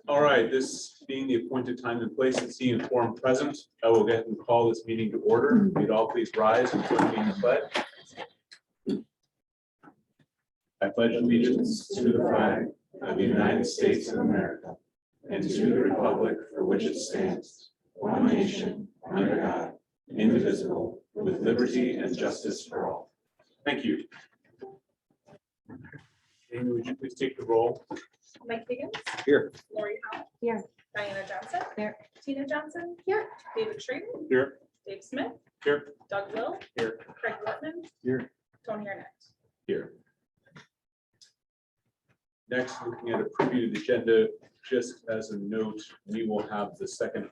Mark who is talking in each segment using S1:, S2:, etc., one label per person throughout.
S1: All right, this being the appointed time and place and seeing a quorum present, I will get and call this meeting to order. We'd all please rise and join me in the pledge. I pledge allegiance to the flag of the United States of America and to the republic for which it stands, one nation, under God, indivisible, with liberty and justice for all. Thank you. Amy, would you please take the roll?
S2: Mike Higgins.
S1: Here.
S2: Lori Howe.
S3: Here.
S2: Diana Johnson.
S3: Here.
S2: Tina Johnson.
S3: Here.
S2: David Schrader.
S1: Here.
S2: Dave Smith.
S1: Here.
S2: Doug Will.
S1: Here.
S2: Craig Wortman.
S1: Here.
S2: Tony Arnett.
S1: Here. Next, looking at a preview of the agenda, just as a note, we will have the second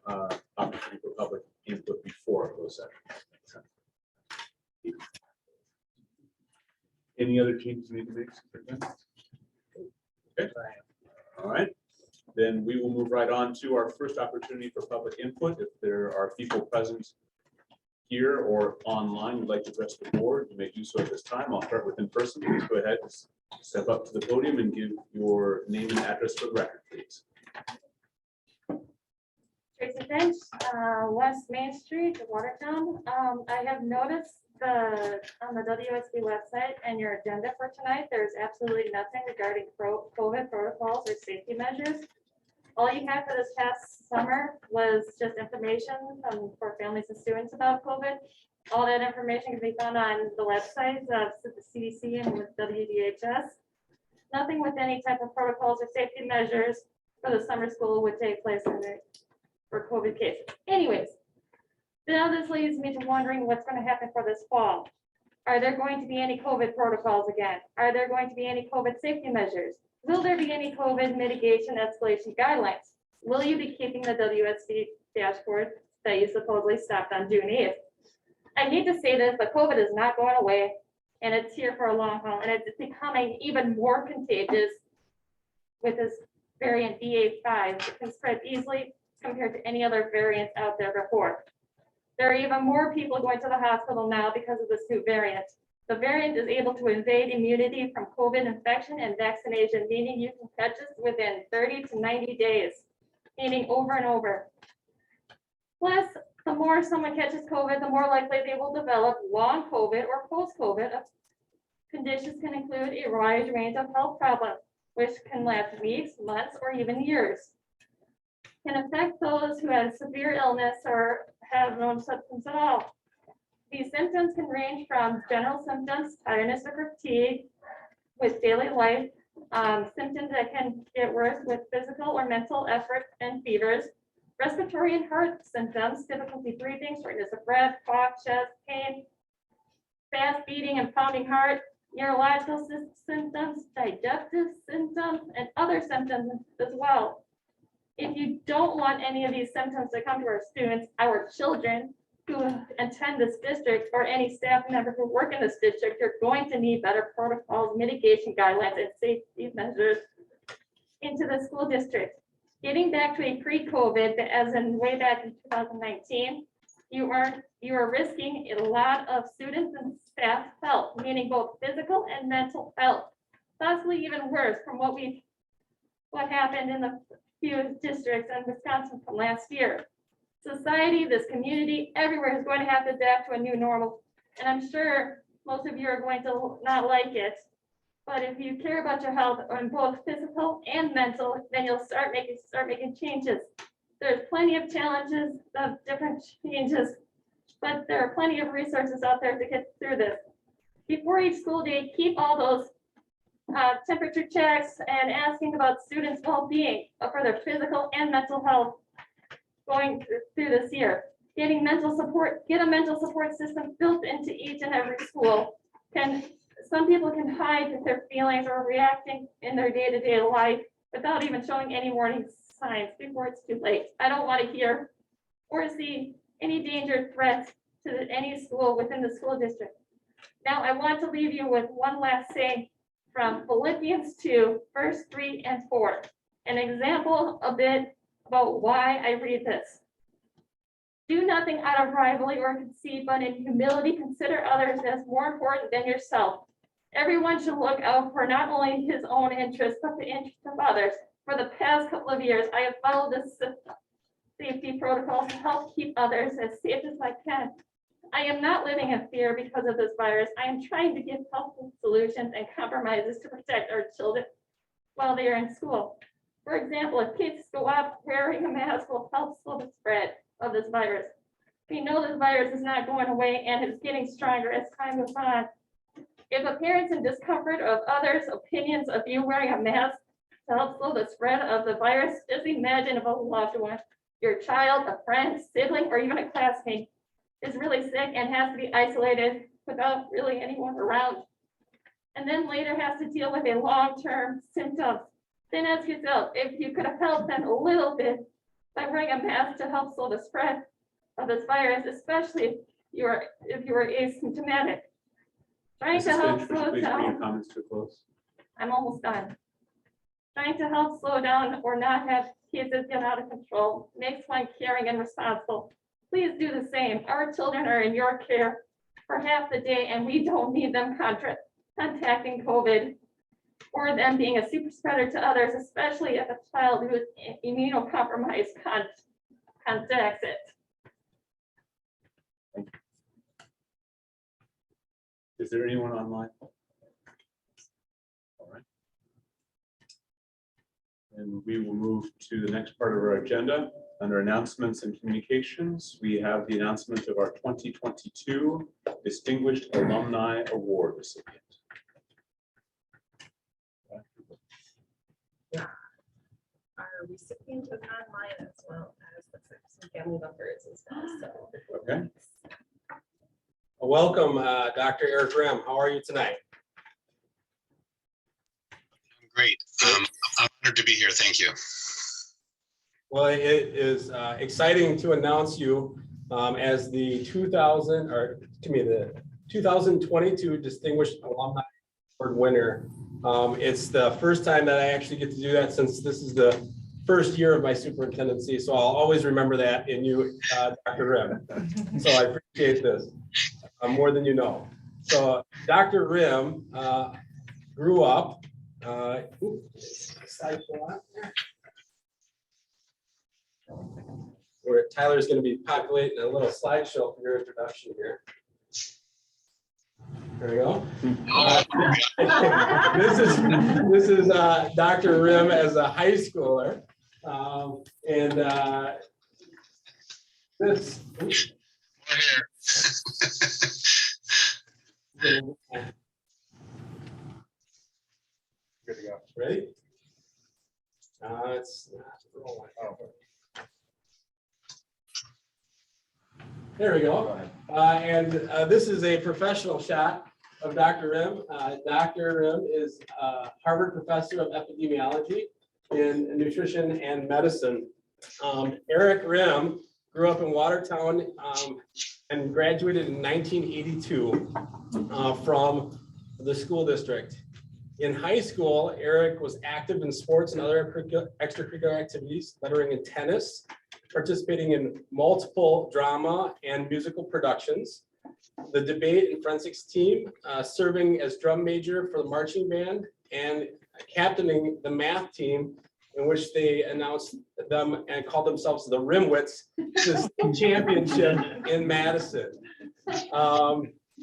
S1: opportunity for public input before a closed session. Any other changes we need to make? Okay. All right. Then we will move right on to our first opportunity for public input. If there are people present here or online who'd like to address the board, you may do so at this time. I'll start with in person. Please go ahead, step up to the podium and give your name and address for the record, please.
S3: Tracy Finch, West Main Street, Watertown. I have noticed on the WSB website and your agenda for tonight, there's absolutely nothing regarding COVID protocols or safety measures. All you had for this past summer was just information for families and students about COVID. All that information can be found on the websites of the CDC and with WDHS. Nothing with any type of protocols or safety measures for the summer school would take place for COVID cases. Anyways, now this leads me to wondering what's going to happen for this fall. Are there going to be any COVID protocols again? Are there going to be any COVID safety measures? Will there be any COVID mitigation escalation guidelines? Will you be keeping the WSB dashboard that you supposedly stopped on June 8th? I hate to say this, but COVID is not going away and it's here for a long haul and it's becoming even more contagious with this variant BA.5. It can spread easily compared to any other variants out there before. There are even more people going to the hospital now because of this new variant. The variant is able to evade immunity from COVID infection and vaccination, meaning you can catch it within 30 to 90 days, meaning over and over. Plus, the more someone catches COVID, the more likely they will develop long COVID or post-COVID. Conditions can include a wide range of health problems, which can last weeks, months, or even years. Can affect those who have severe illness or have no symptoms at all. These symptoms can range from general symptoms, tiredness or fatigue with daily life, symptoms that can get worse with physical or mental effort and fevers, respiratory and heart symptoms, difficulty breathing, shortness of breath, cough, chest pain, fast beating and pounding heart, neurological symptoms, digestive symptoms, and other symptoms as well. If you don't want any of these symptoms to come to our students, our children who attend this district, or any staff member who work in this district, you're going to need better protocols, mitigation guidelines, and safety measures into the school district. Getting back to a pre-COVID, as in way back in 2019, you are risking a lot of students and staff health, meaning both physical and mental health, possibly even worse from what happened in the few districts in Wisconsin from last year. Society, this community, everywhere is going to have to adapt to a new normal. And I'm sure most of you are going to not like it. But if you care about your health on both physical and mental, then you'll start making changes. There's plenty of challenges of different changes, but there are plenty of resources out there to get through this. Before each school day, keep all those temperature checks and asking about students' well-being for their physical and mental health going through this year. Getting mental support, get a mental support system built into each and every school. Some people can hide their feelings or reacting in their day-to-day life without even showing any warning signs before it's too late. I don't want to hear or see any danger threats to any school within the school district. Now, I want to leave you with one last saying from Philippians 2, verse 3 and 4. An example a bit about why I read this. Do nothing out of rivalry or conceit, but in humility consider others as more important than yourself. Everyone should look out for not only his own interests, but the interests of others. For the past couple of years, I have followed this safety protocols to help keep others as safe as I can. I am not living in fear because of this virus. I am trying to give helpful solutions and compromises to protect our children while they are in school. For example, if kids go out, wearing a mask will help slow the spread of this virus. We know this virus is not going away and is getting stronger as time goes on. If a parent's in discomfort of others' opinions of you wearing a mask to help slow the spread of the virus, just imagine if a loved one, your child, a friend, sibling, or even a classmate is really sick and has to be isolated without really anyone around. And then later has to deal with a long-term symptoms. Then ask yourself if you could have helped them a little bit by wearing a mask to help slow the spread of this virus, especially if you are asymptomatic. Trying to
S1: Mrs.
S3: help
S1: Finch, would you
S3: slow
S1: please bring your
S3: down.
S1: comments to a close?
S3: I'm almost done. Trying to help slow down or not have cases get out of control makes one caring and responsible. Please do the same. Our children are in your care for half the day and we don't need them contacting COVID or them being a super spreader to others, especially if a child who is immunocompromised contacts it.
S1: Is there anyone online? All right. And we will move to the next part of our agenda. Under announcements and communications, we have the announcement of our 2022 Distinguished Alumni Award recipient.
S2: Our recipient is online as well as some family members as well, so.
S1: Okay.
S4: Welcome, Dr. Eric Rim. How are you tonight?
S5: Great. I'm honored to be here. Thank you.
S4: Well, it is exciting to announce you as the 2022 Distinguished Alumni Award winner. It's the first time that I actually get to do that since this is the first year of my superintendency. So I'll always remember that in you, Dr. Rim. So I appreciate this more than you know. So Dr. Rim grew up. Where Tyler's going to be populating a little slideshow for your introduction here. There we go. This is Dr. Rim as a high schooler, this. Good to go. Ready? It's not rolling. Oh. There we go. This is a professional shot of Dr. Rim. Dr. Rim is a Harvard professor of epidemiology in nutrition and medicine. Eric Rim grew up in Watertown and graduated in 1982 from the school district. In high school, Eric was active in sports and other extracurricular activities, lettering in tennis, participating in multiple drama and musical productions, the debate and forensics team, serving as drum major for the marching band, and captaining the math team, in which they announced them and called themselves the Rimwits, this championship in Madison.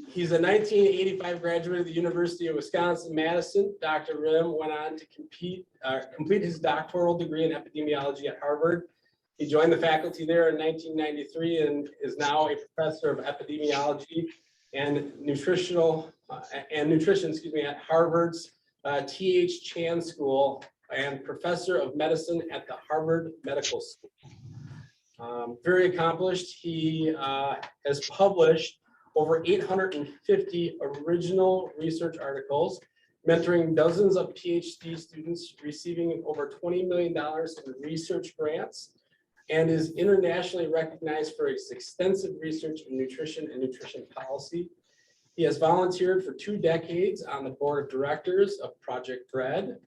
S4: He's a 1985 graduate of the University of Wisconsin-Madison. Dr. Rim went on to complete his doctoral degree in epidemiology at Harvard. He joined the faculty there in 1993 and is now a professor of epidemiology and nutrition at Harvard's T.H. Chan School and professor of medicine at the Harvard Medical School. Very accomplished. He has published over 850 original research articles, mentoring dozens of PhD students, receiving over $20 million in research grants, and is internationally recognized for his extensive research in nutrition and nutrition policy. He has volunteered for 2 decades on the board of directors of Project Bread,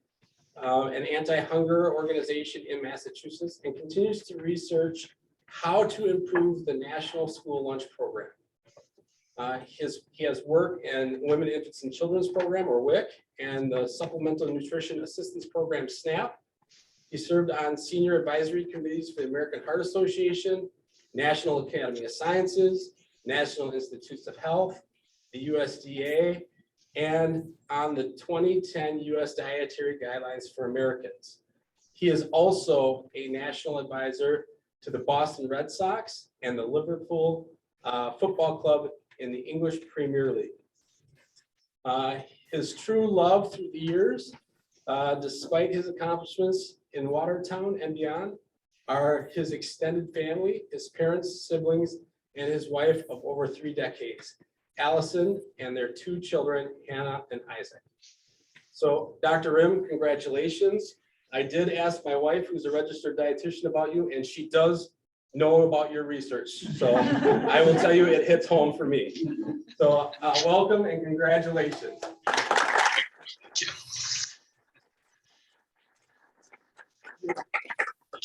S4: an anti-hunger organization in Massachusetts, and continues to research how to improve the National School Lunch Program. He has work in Women, Infants, and Children's Program, or WIC, and the Supplemental Nutrition Assistance Program, SNAP. He served on senior advisory committees for the American Heart Association, National Academy of Sciences, National Institutes of Health, the USDA, and on the 2010 US Dietary Guidelines for Americans. He is also a national advisor to the Boston Red Sox and the Liverpool Football Club in the English Premier League. His true love through the years, despite his accomplishments in Watertown and beyond, are his extended family, his parents, siblings, and his wife of over 3 decades, Allison, and their 2 children, Hannah and Isaac. So Dr. Rim, congratulations. I did ask my wife, who's a registered dietitian, about you, and she does know about your research. So I will tell you, it hits home for me. So welcome and congratulations.
S5: Thank you.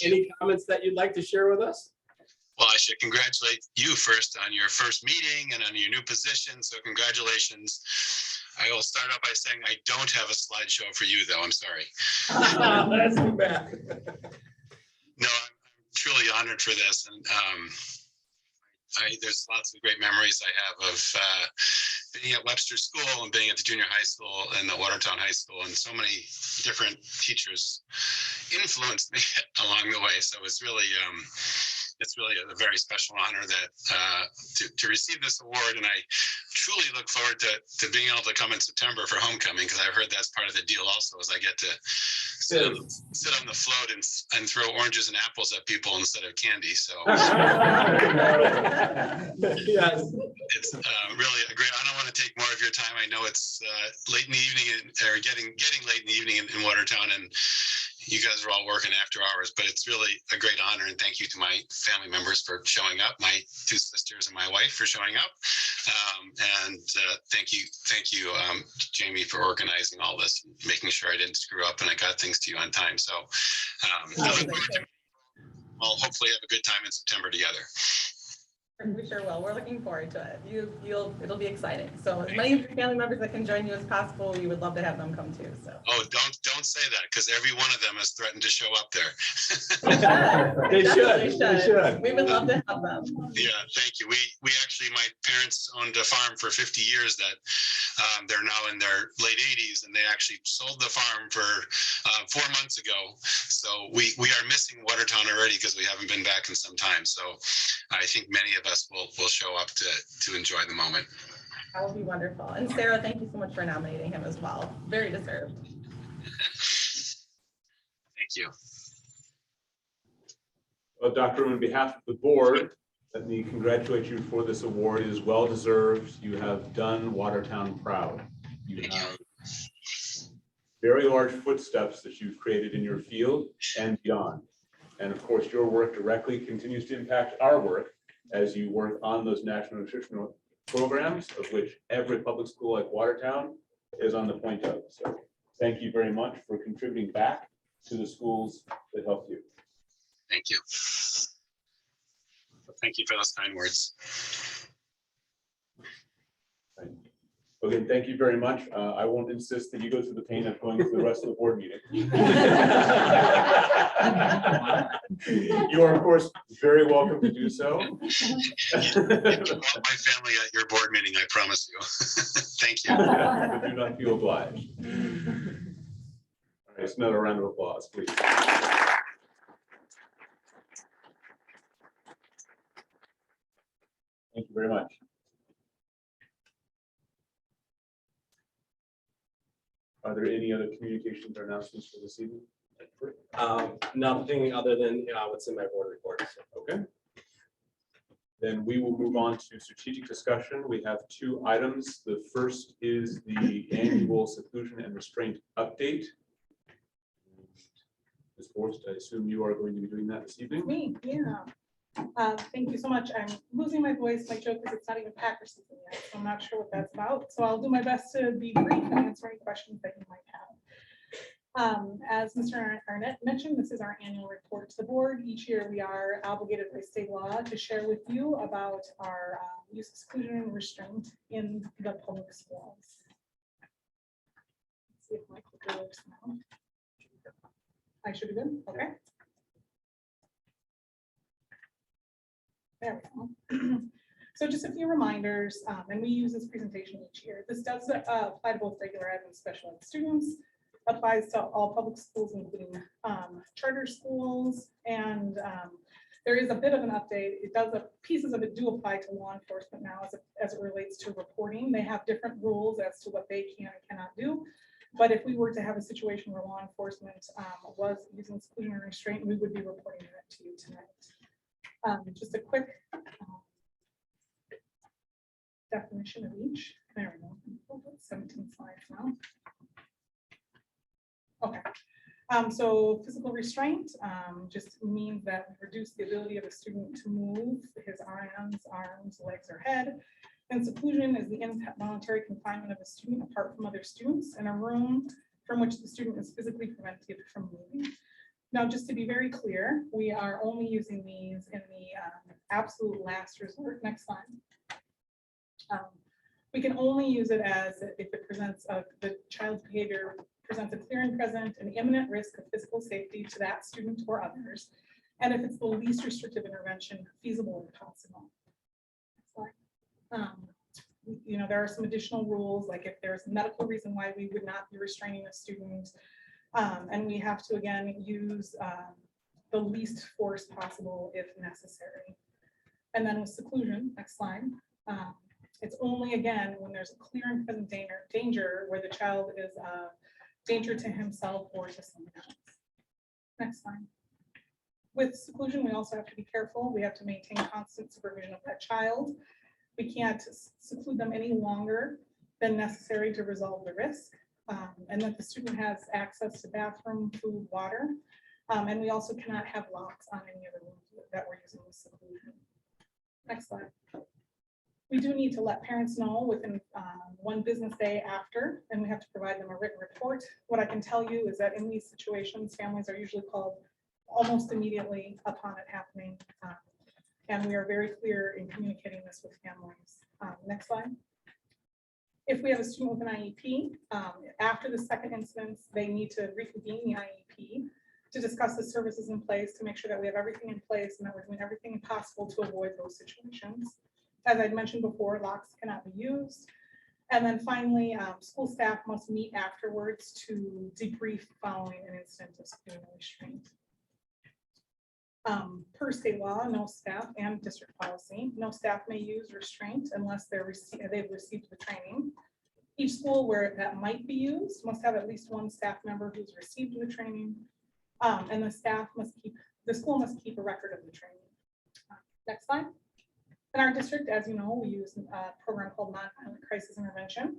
S4: Any comments that you'd like to share with us?
S5: Well, I should congratulate you first on your first meeting and on your new position. So congratulations. I will start out by saying I don't have a slideshow for you, though. I'm sorry.
S4: That's too bad.
S5: No, I'm truly honored for this. And there's lots of great memories I have of being at Webster School and being at the junior high school and the Watertown High School, and so many different teachers influenced me along the way. So it's really a very special honor that to receive this award, and I truly look forward to being able to come in September for homecoming, because I've heard that's part of the deal also, is I get to sit on the float and throw oranges and apples at people instead of candy. So
S4: Yes.
S5: it's really a great. I don't want to take more of your time. I know it's late in the evening, or getting late in the evening in Watertown, and you guys are all working after hours, but it's really a great honor, and thank you to my family members for showing up, my 2 sisters and my wife for showing up, and thank you, Jamie, for organizing all this, making sure I didn't screw up and I got things to you on time. So we'll hopefully have a good time in September together.
S2: We sure will. We're looking forward to it. It'll be exciting. So as many of your family members that can join you as possible, we would love to have them come too. So.
S5: Oh, don't say that, because every one of them has threatened to show up there.
S4: They
S2: Definitely
S4: should.
S2: We would love to have them.
S5: Yeah, thank you. We actually, my parents owned a farm for 50 years that they're now in their late 80s, and they actually sold the farm for 4 months ago. So we are missing Watertown already because we haven't been back in some time. So I think many of us will show up to enjoy the moment.
S2: That would be wonderful. And Sarah, thank you so much for nominating him as well. Very deserved.
S5: Thank you.
S1: Well, Dr. on behalf of the board, let me congratulate you for this award. It is well deserved. You have done Watertown proud. You have very large footsteps that you've created in your field and beyond. And of course, your work directly continues to impact our work as you work on those national nutritional programs, of which every public school like Watertown is on the point of. So thank you very much for contributing back to the schools that helped you.
S5: Thank you. Thank you for those kind words.
S1: Okay, thank you very much. I won't insist that you go through the pain of going through the rest of the board meeting. You are, of course, very welcome to do so.
S5: You want my family at your board meeting, I promise you. Thank you.
S1: But do not feel obliged. All right, just another round of applause, please. Thank you very much. Are there any other communications or announcements for this evening?
S4: Nothing other than what's in my board report.
S1: Okay. Then we will move on to strategic discussion. We have 2 items. The first is the annual seclusion and restraint update. Ms. Forrest, I assume you are going to be doing that this evening?
S6: Me, yeah. Thank you so much. I'm losing my voice. My joke is it's not even Packer season yet, so I'm not sure what that's about. So I'll do my best to be brief and answer any questions that you might As Mr. Arnett mentioned, this is our annual report to the board. Each year, we are obligated by state law to share with you about our use, exclusion, and restraint in the public schools. Let's see if my clicker works now. I should be good, okay. There we go. So just a few reminders, and we use this presentation each year. This does apply to both regular ed and special ed students. Applies to all public schools, including charter schools, and there is a bit of an update. It does, pieces of it do apply to law enforcement now as it relates to reporting. They have different rules as to what they can and cannot do. But if we were to have a situation where law enforcement was using exclusion or restraint, we would be reporting that to you tonight. Just a quick definition of each. There we go. 17 slides now. Okay, so physical restraint just means that we reduce the ability of a student to move his hands, arms, legs, or head. And seclusion is the involuntary confinement of a student apart from other students in a room from which the student is physically prevented from moving. Now, just to be very clear, we are only using these in the absolute last resort. Next slide. We can only use it as if it presents the child's behavior presents a clear and present and imminent risk of physical safety to that student or others, and if it's the least restrictive intervention feasible or possible. You know, there are some additional rules, like if there's a medical reason why we would not be restraining a student, and we have to again use the least force possible if necessary. And then with seclusion, next slide. It's only again when there's a clear and present danger where the child is a danger to himself or to someone else. Next slide. With seclusion, we also have to be careful. We have to maintain constant supervision of that child. We can't seclude them any longer than necessary to resolve the risk, and that the student has access to bathroom, food, water, and we also cannot have locks on any of the rooms that we're using with seclusion. Next slide. We do need to let parents know within 1 business day after, and we have to provide them a written report. What I can tell you is that in these situations, families are usually called almost immediately upon it happening. And we are very clear in communicating this with families. Next slide. If we have a student with an IEP, after the second instance, they need to reconvene the IEP to discuss the services in place, to make sure that we have everything in place and that we're doing everything possible to avoid those situations. As I'd mentioned before, locks cannot be used. And then finally, school staff must meet afterwards to debrief following an incident of seclusion or restraint. Per state law, no staff and district policy, no staff may use restraint unless they've received the training. Each school where that might be used must have at least 1 staff member who's received the training, and the school must keep a record of the training. Next slide. In our district, as you know, we use a program called Nonviolent Crisis Intervention.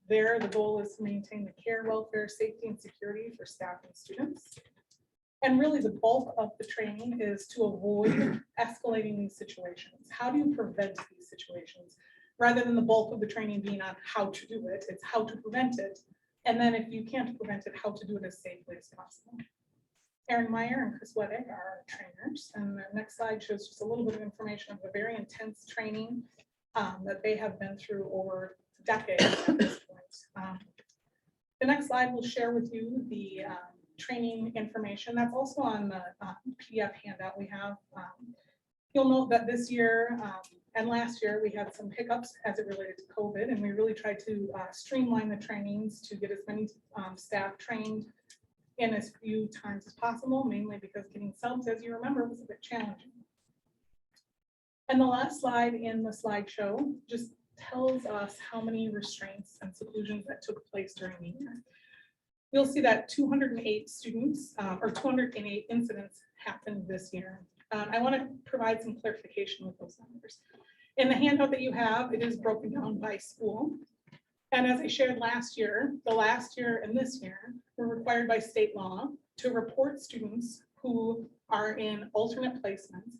S6: There, the goal is to maintain the care, welfare, safety, and security for staff and students. And really the bulk of the training is to avoid escalating these situations. How do you prevent these situations? Rather than the bulk of the training being on how to do it, it's how to prevent it. And then if you can't prevent it, how to do it as safely as possible. Erin Meyer and Chris Weddick are our trainers. And the next slide shows just a little bit of information of the very intense training that they have been through over decades at this point. The next slide will share with you the training information that's also on the PDF handout we have. You'll note that this year and last year we had some hiccups as it related to COVID, and we really tried to streamline the trainings to get as many staff trained in as few times as possible, mainly because getting subs, as you remember, was a bit challenging. And the last slide in the slideshow just tells us how many restraints and seclusions that took place during the year. You'll see that 208 students or 208 incidents happened this year. I want to provide some clarification with those numbers. In the handout that you have, it is broken down by school. And as I shared last year, the last year and this year were required by state law to report students who are in alternate placements.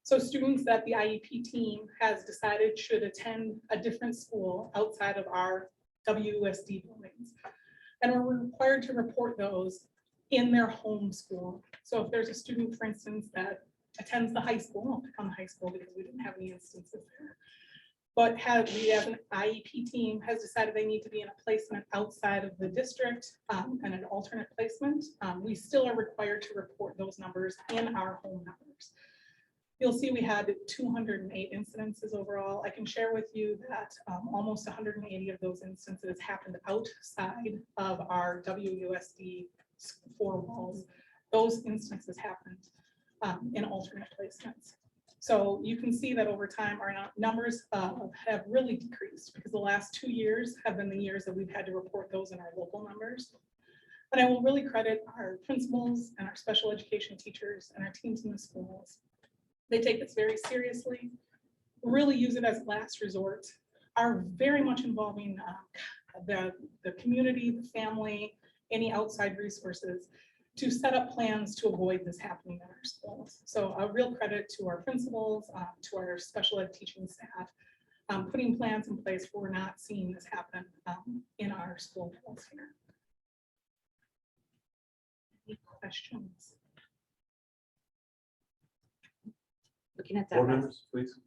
S6: So students that the IEP team has decided should attend a different school outside of our WUSD buildings. And we're required to report those in their home school. So if there's a student, for instance, that attends the high school, I'll pick on the high school because we didn't have any instances there, but we as an IEP team has decided they need to be in a placement outside of the district and an alternate placement, we still are required to report those numbers in our home numbers. You'll see we had 208 incidences overall. I can share with you that almost 180 of those instances happened outside of our WUSD 4 walls. Those instances happened in alternate placements. So you can see that over time, our numbers have really decreased because the last 2 years have been the years that we've had to report those in our local numbers. But I will really credit our principals and our special education teachers and our teams in the schools. They take this very seriously, really use it as a last resort, are very much involving the community, the family, any outside resources to set up plans to avoid this happening in our schools. So a real credit to our principals, to our special ed teaching staff, putting plans in place for we're not seeing this happen in our school walls here. Any questions?
S7: Looking at that,
S1: Board members, please.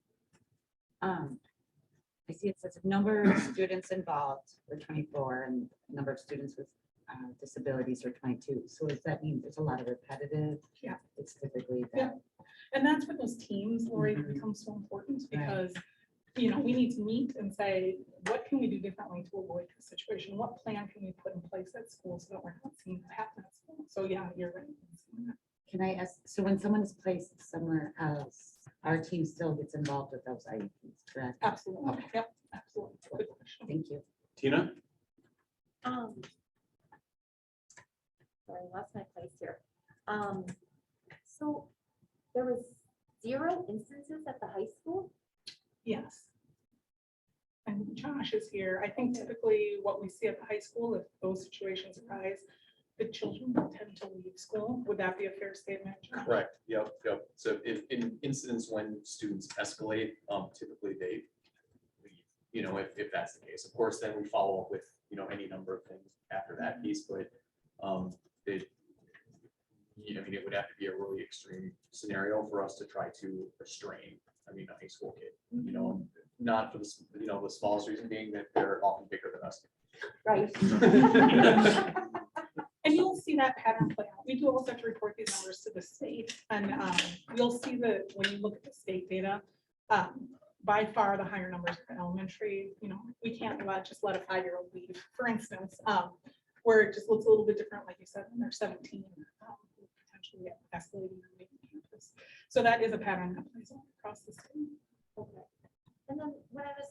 S7: I see it says number of students involved were 24 and number of students with disabilities are 22. So does that mean there's a lot of repetitive?
S6: Yeah.
S7: It's typically
S6: Yeah.
S7: that.
S6: And that's what those teams, Lori,
S7: Mhm.
S6: becomes so important
S7: Right.
S6: because, you know, we need to meet and say, what can we do differently to avoid this situation? What plan can we put in place at school so that we're not seeing that happen at school? So yeah, you're right.
S7: Can I ask, so when someone is placed somewhere else, our team still gets involved with those IEPs, correct?
S6: Absolutely.
S7: Okay.
S6: Yep, absolutely. Good question.
S7: Thank you.
S1: Tina?
S3: Sorry, I lost my place here. So there was 0 instances at the high school?
S6: Yes. And Josh is here. I think typically what we see at the high school, if those situations arise, the children tend to leave school. Would that be a fair statement, Josh?
S8: Correct, yep. So in incidents when students escalate, typically they leave, if that's the case. Of course, then we follow up with, any number of things after that piece, but it would have to be a really extreme scenario for us to try to restrain, a high school kid, not for the smallest reason being that they're often bigger than us.
S3: Right.
S6: And you'll see that pattern play out. We do also have to report these numbers to the state. And you'll see that when you look at the state data, by far the higher numbers are elementary. We can't just let a 5-year-old leave, for instance, where it just looks a little bit different, like you said, when they're 17, potentially escalating on the campus. So that is a pattern that plays out across the state.
S3: Okay. And then when I was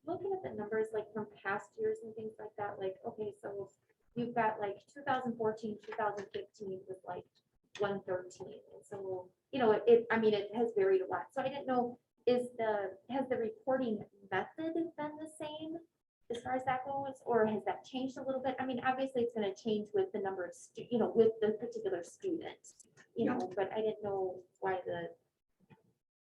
S3: looking at the numbers, like from past years and things like that, like, okay, so you've got like 2014, 2015 was like 113. And so, it has varied a lot. So I didn't know, has the reporting method been the same as far as that goes, or has that changed a little bit? Obviously it's going to change with the number of, with the particular student, but I didn't know why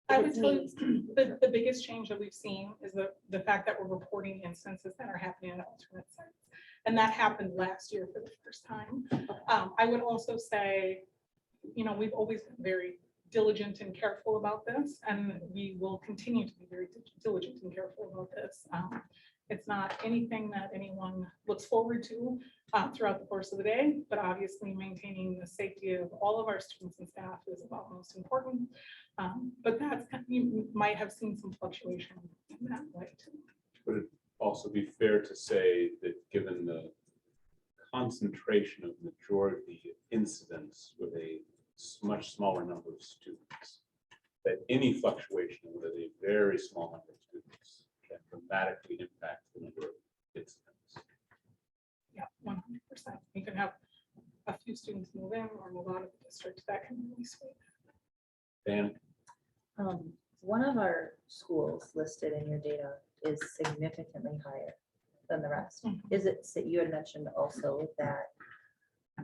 S6: I would tell you, the biggest change that we've seen is the fact that we're reporting instances that are happening in alternate sites. And that happened last year for the first time. I would also say, we've always been very diligent and careful about this, and we will continue to be very diligent and careful about this. It's not anything that anyone looks forward to throughout the course of the day, but obviously maintaining the safety of all of our students and staff is of utmost important. But you might have seen some fluctuation in that way too.
S1: Would it also be fair to say that given the concentration of majority incidents with a much smaller number of students, that any fluctuation with a very small number of students can dramatically impact the number of incidents?
S6: Yeah, 100%. You can have a few students move in or move out of the district. That can really sway.
S1: Dan?
S9: One of our schools listed in your data is significantly higher than the rest.
S6: Mhm.
S9: Is it, so you had mentioned also that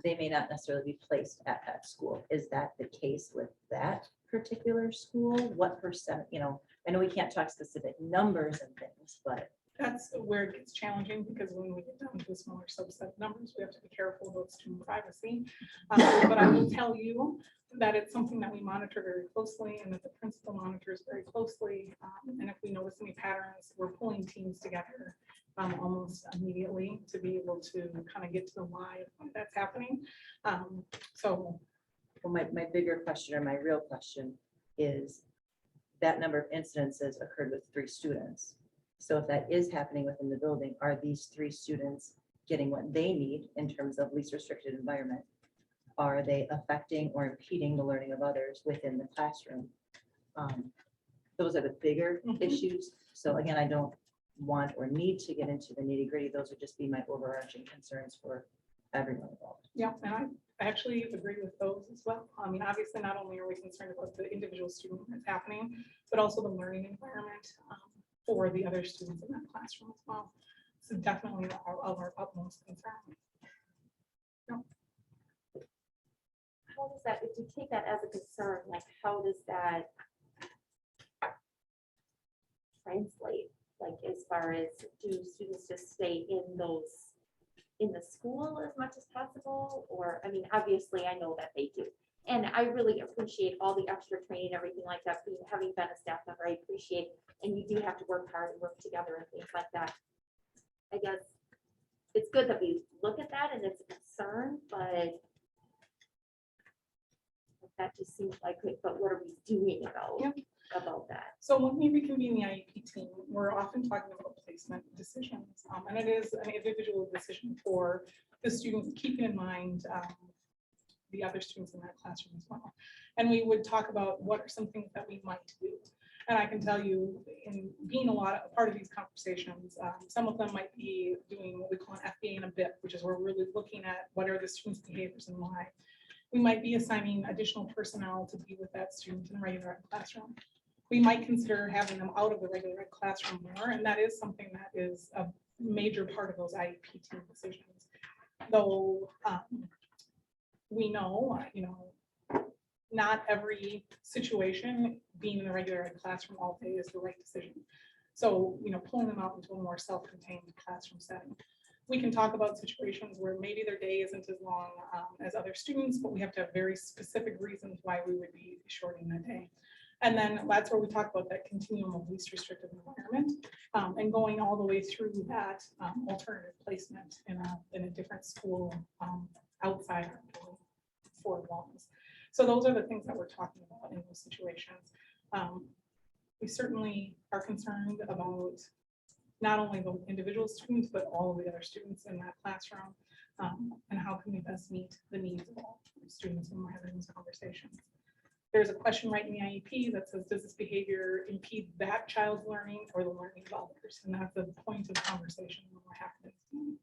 S9: they may not necessarily be placed at that school. Is that the case with that particular school? What percent, I know we can't talk specific numbers and things, but
S6: That's where it gets challenging, because when we get down to a smaller subset of numbers, we have to be careful about student privacy. But I will tell you that it's something that we monitor very closely, and that the principal monitors very closely. And if we notice any patterns, we're pulling teams together almost immediately to be able to kind of get to the why of why that's happening. So
S9: Well, my bigger question, or my real question, is that number of incidences occurred with 3 students. So if that is happening within the building, are these 3 students getting what they need in terms of least restricted environment? Are they affecting or impeding the learning of others within the classroom? Those are the bigger
S6: Mhm.
S9: issues. So again, I don't want or need to get into the nitty gritty. Those would just be my overarching concerns for everyone involved.
S6: yeah, and I actually agree with those as well. I mean, obviously, not only are we concerned about the individual student that's happening, but also the learning environment for the other students in that classroom as well. So definitely of our utmost concern.
S3: How does that, if you take that as a concern, like how does that translate? Like as far as, do students just stay in the school as much as possible? Or, I mean, obviously I know that they do. And I really appreciate all the extra training, everything like that, having been a staff member, I appreciate, and you do have to work hard and work together and things like that. I guess it's good that we look at that and it's a concern, but that just seems like it, but what are we doing about that?
S6: So when we reconvene the IEP team, we're often talking about placement decisions. And it is an individual decision for the student, keeping in mind the other students in that classroom as well. And we would talk about what are some things that we might do. And I can tell you, in being a part of these conversations, some of them might be doing what we call an FBA and a BIP, which is where we're really looking at what are the students' behaviors and why. We might be assigning additional personnel to be with that student in a regular ed classroom. We might consider having them out of the regular ed classroom more, and that is something that is a major part of those IEP team decisions. Though we know, not every situation being in a regular ed classroom all day is the right decision. So, pulling them out into a more self-contained classroom setting. We can talk about situations where maybe their day isn't as long as other students, but we have to have very specific reasons why we would be shortening the day. And then that's where we talk about that continuum of least restrictive environment and going all the way through that alternative placement in a different school outside our 4 walls. So those are the things that we're talking about in those situations. We certainly are concerned about not only the individual students, but all of the other students in that classroom, and how can we best meet the needs of all students when we're having these conversations. There's a question right in the IEP that says, does this behavior impede that child's learning or the learning of others? And that's the point of the conversation when we're having this.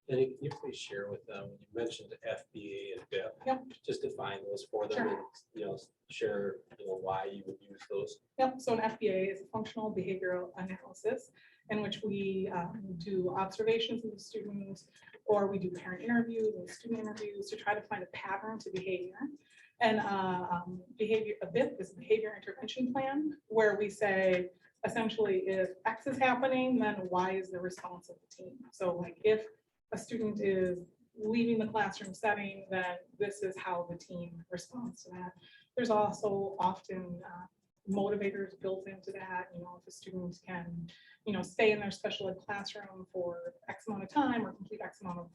S10: And can you please share with them, you mentioned FBA and BIP.
S6: Yep.
S10: Just define those for them
S6: Sure.
S10: and, share, why you would use those.
S6: Yep, so an FBA is a functional behavioral analysis in which we do observations of the students, or we do parent interviews and student interviews to try to find a pattern to behavior. And a BIP is a behavior intervention plan, where we say, essentially, if X is happening, then Y is the response of the team. So like if a student is leaving the classroom setting, then this is how the team responds to that. There's also often motivators built into that. If a student can, stay in their special ed classroom for X amount of time or complete X amount of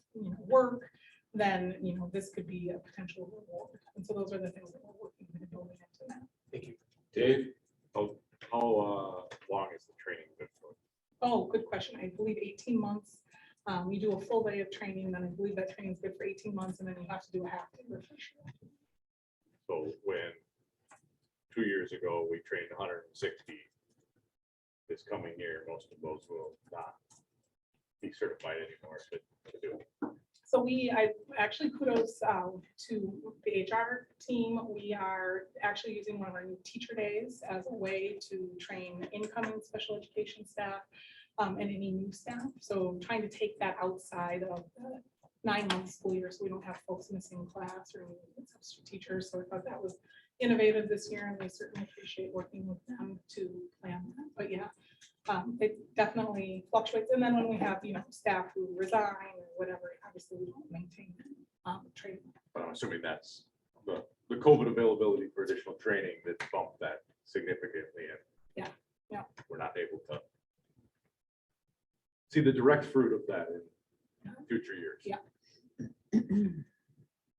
S6: work, then this could be a potential reward. And so those are the things that we're working on building into that.
S10: Thank you.
S1: Dave, how long is the training good for?
S6: Oh, good question. I believe 18 months. You do a full day of training, then I believe that training is good for 18 months, and then you have to do a half day refresher.
S11: So when 2 years ago, we trained 160, this coming year, most of those will not be certified anymore to do it.
S6: So I actually kudos to the HR team. We are actually using one of our new teacher days as a way to train incoming special education staff and any new staff. So trying to take that outside of the 9-month school year, so we don't have folks missing class or any substitute teachers. So I thought that was innovative this year, and we certainly appreciate working with them to plan that. But yeah, It definitely fluctuates. And then when we have, staff who resign or whatever, obviously we don't maintain training.
S11: But I'm assuming that's the COVID availability for additional training that bumped that significantly. And
S6: Yeah, yeah.
S11: we're not able to see the direct fruit of that in future years.
S6: Yeah.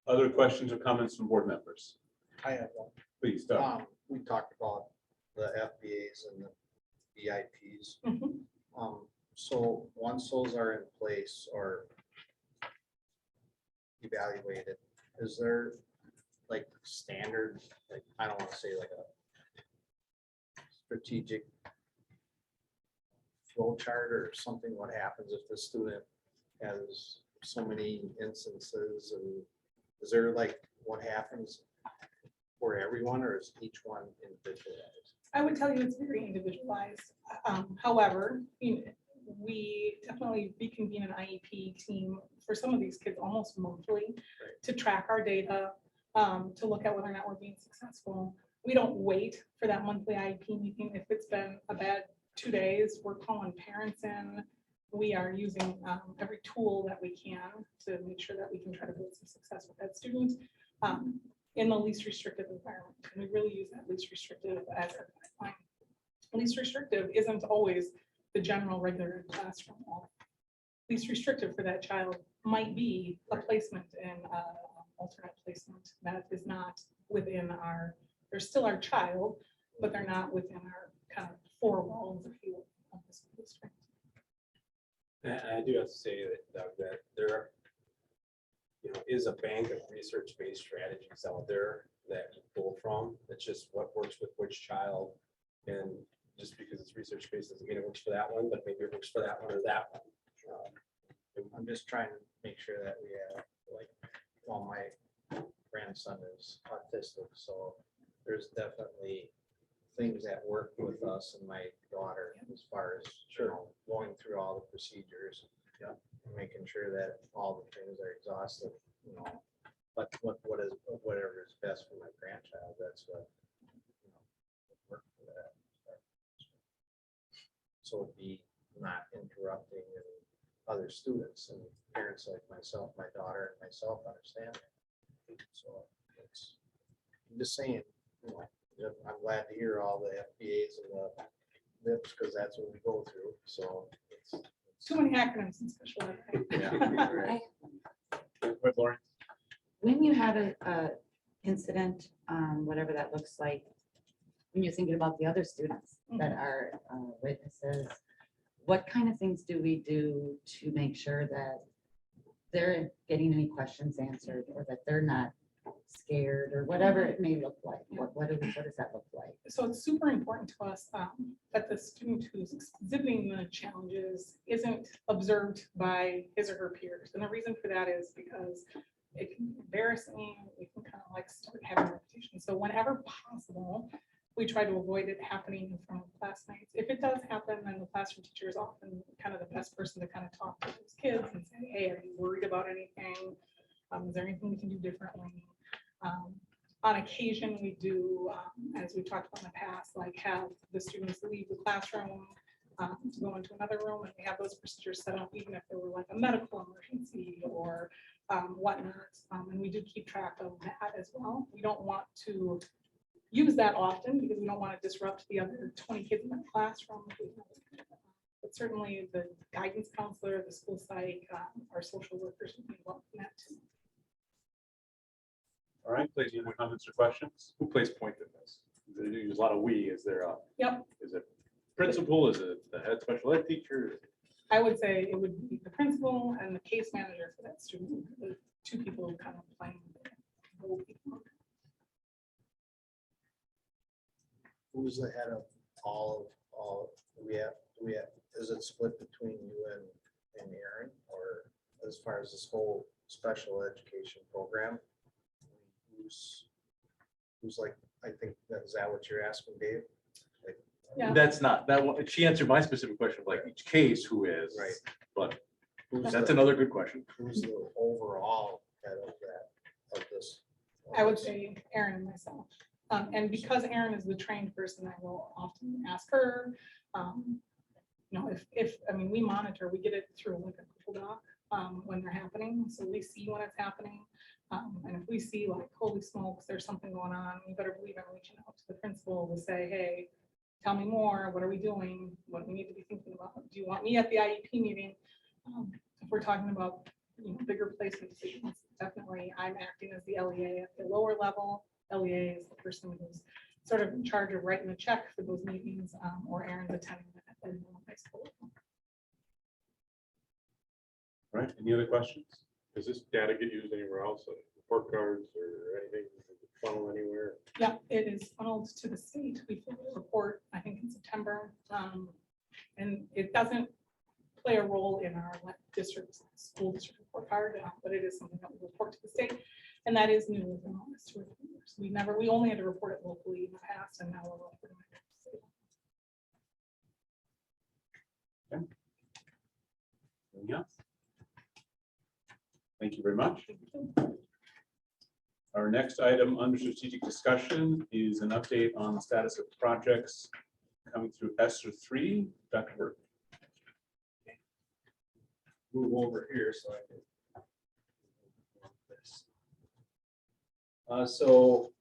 S1: Other questions or comments from board members?
S12: I have one.
S1: Please, Doug.
S12: We talked about the FBAs and the VIPs.
S6: Mhm.
S12: So once those are in place or evaluated, is there like standard, like, I don't want to say like a strategic flow chart or something, what happens if the student has so many instances, and is there like what happens for everyone, or is each one individualized?
S6: I would tell you it's very individualized. However, we definitely reconvene an IEP team for some of these kids almost monthly to track our data, to look at whether or not we're being successful. We don't wait for that monthly IEP meeting. If it's been a bad 2 days, we're calling parents in. We are using every tool that we can to make sure that we can try to build some success with that student in the least restrictive environment. And we really use that least restrictive as our guideline. Least restrictive isn't always the general regular classroom. Least restrictive for that child might be a placement in alternate placement that is not within they're still our child, but they're not within our kind of four walls, if you will, of the school district.
S10: And I do have to say that, Doug, that there is a bank of research-based strategies out there that you pull from. It's just what works with which child. And just because it's research-based doesn't mean it works for that one, but maybe it works for that one or that one.
S12: I'm just trying to make sure that we have, like, well, my grandson is autistic, so there's definitely things that work with us and my daughter as far as, going through all the procedures.
S10: Yeah.
S12: And making sure that all the things are exhaustive, but whatever is best for my grandchild, that's what, would work for that. So it'd be not interrupting other students, and parents like myself, my daughter and myself understand that. So I'm just saying, I'm glad to hear all the FBAs and the NIPS, because that's what we go through, so.
S6: Too many acronyms in special ed.
S1: Wait, Lauren.
S7: When you have a incident, whatever that looks like, when you're thinking about the other students that are witnesses, what kind of things do we do to make sure that they're getting any questions answered, or that they're not scared, or whatever it may look like? What does that look like?
S6: So it's super important to us that the student who's exhibiting the challenges isn't observed by his or her peers. And the reason for that is because it can be embarrassing. We can kind of like start having a reputation. So whenever possible, we try to avoid it happening in front of classmates. If it does happen, then the classroom teacher is often kind of the best person to kind of talk to those kids and say, hey, are you worried about anything? Is there anything we can do differently? On occasion, we do, as we talked about in the past, like have the students leave the classroom to go into another room, and we have those procedures set up, even if there were like a medical emergency or whatnot. And we do keep track of that as well. We don't want to use that often because we don't want to disrupt the other 20 kids in the classroom. But certainly the guidance counselor, the school psych, our social workers would be welcome in that too.
S1: All right, please, any more comments or questions?
S11: Who plays point in this? There's a lot of we. Is there
S6: Yep.
S11: is it principal? Is it the head special ed teacher?
S6: I would say it would be the principal and the case manager for that student, the two people who kind of playing the role.
S12: Who's the head of all, do we have, is it split between you and Aaron, or as far as this whole special education program? Who's like, I think, is that what you're asking, Dave? Like,
S6: Yeah.
S11: That's not that one. She answered my specific question of like each case who is.
S12: Right.
S11: But
S12: who's
S11: that's
S12: the-
S11: another good question.
S12: Who's the overall head of that, of this?
S6: I would say Erin and myself. And because Erin is the trained person, I will often ask her. you know, I mean, we monitor, we get it through like a Google Doc when they're happening, so we see when it's happening. And if we see like, holy smokes, there's something going on, you better believe I'm reaching out to the principal to say, hey, tell me more, what are we doing, what do we need to be thinking about? Do you want me at the IEP meeting? If we're talking about, you know, bigger placement decisions, definitely I'm acting as the LEA at the lower level. LEA is the person who's sort of in charge of writing the check for those meetings, or Aaron's attending it at the high school.
S1: All right, any other questions?
S11: Does this data get used anywhere else, like report cards or anything, funnel anywhere?
S6: Yeah, it is funneled to the state. We fill a report, I think in September. And it doesn't play a role in our school district report card, but it is something that we report to the state. And that is new within the last 2 or 3 years. We only had to report it locally in the past, and now we're reporting it to the state.
S1: Anything else? Thank you very much. Our next item under strategic discussion is an update on the status of projects coming through ESSER 3. Dr. Burke.
S10: Move over here so I can. So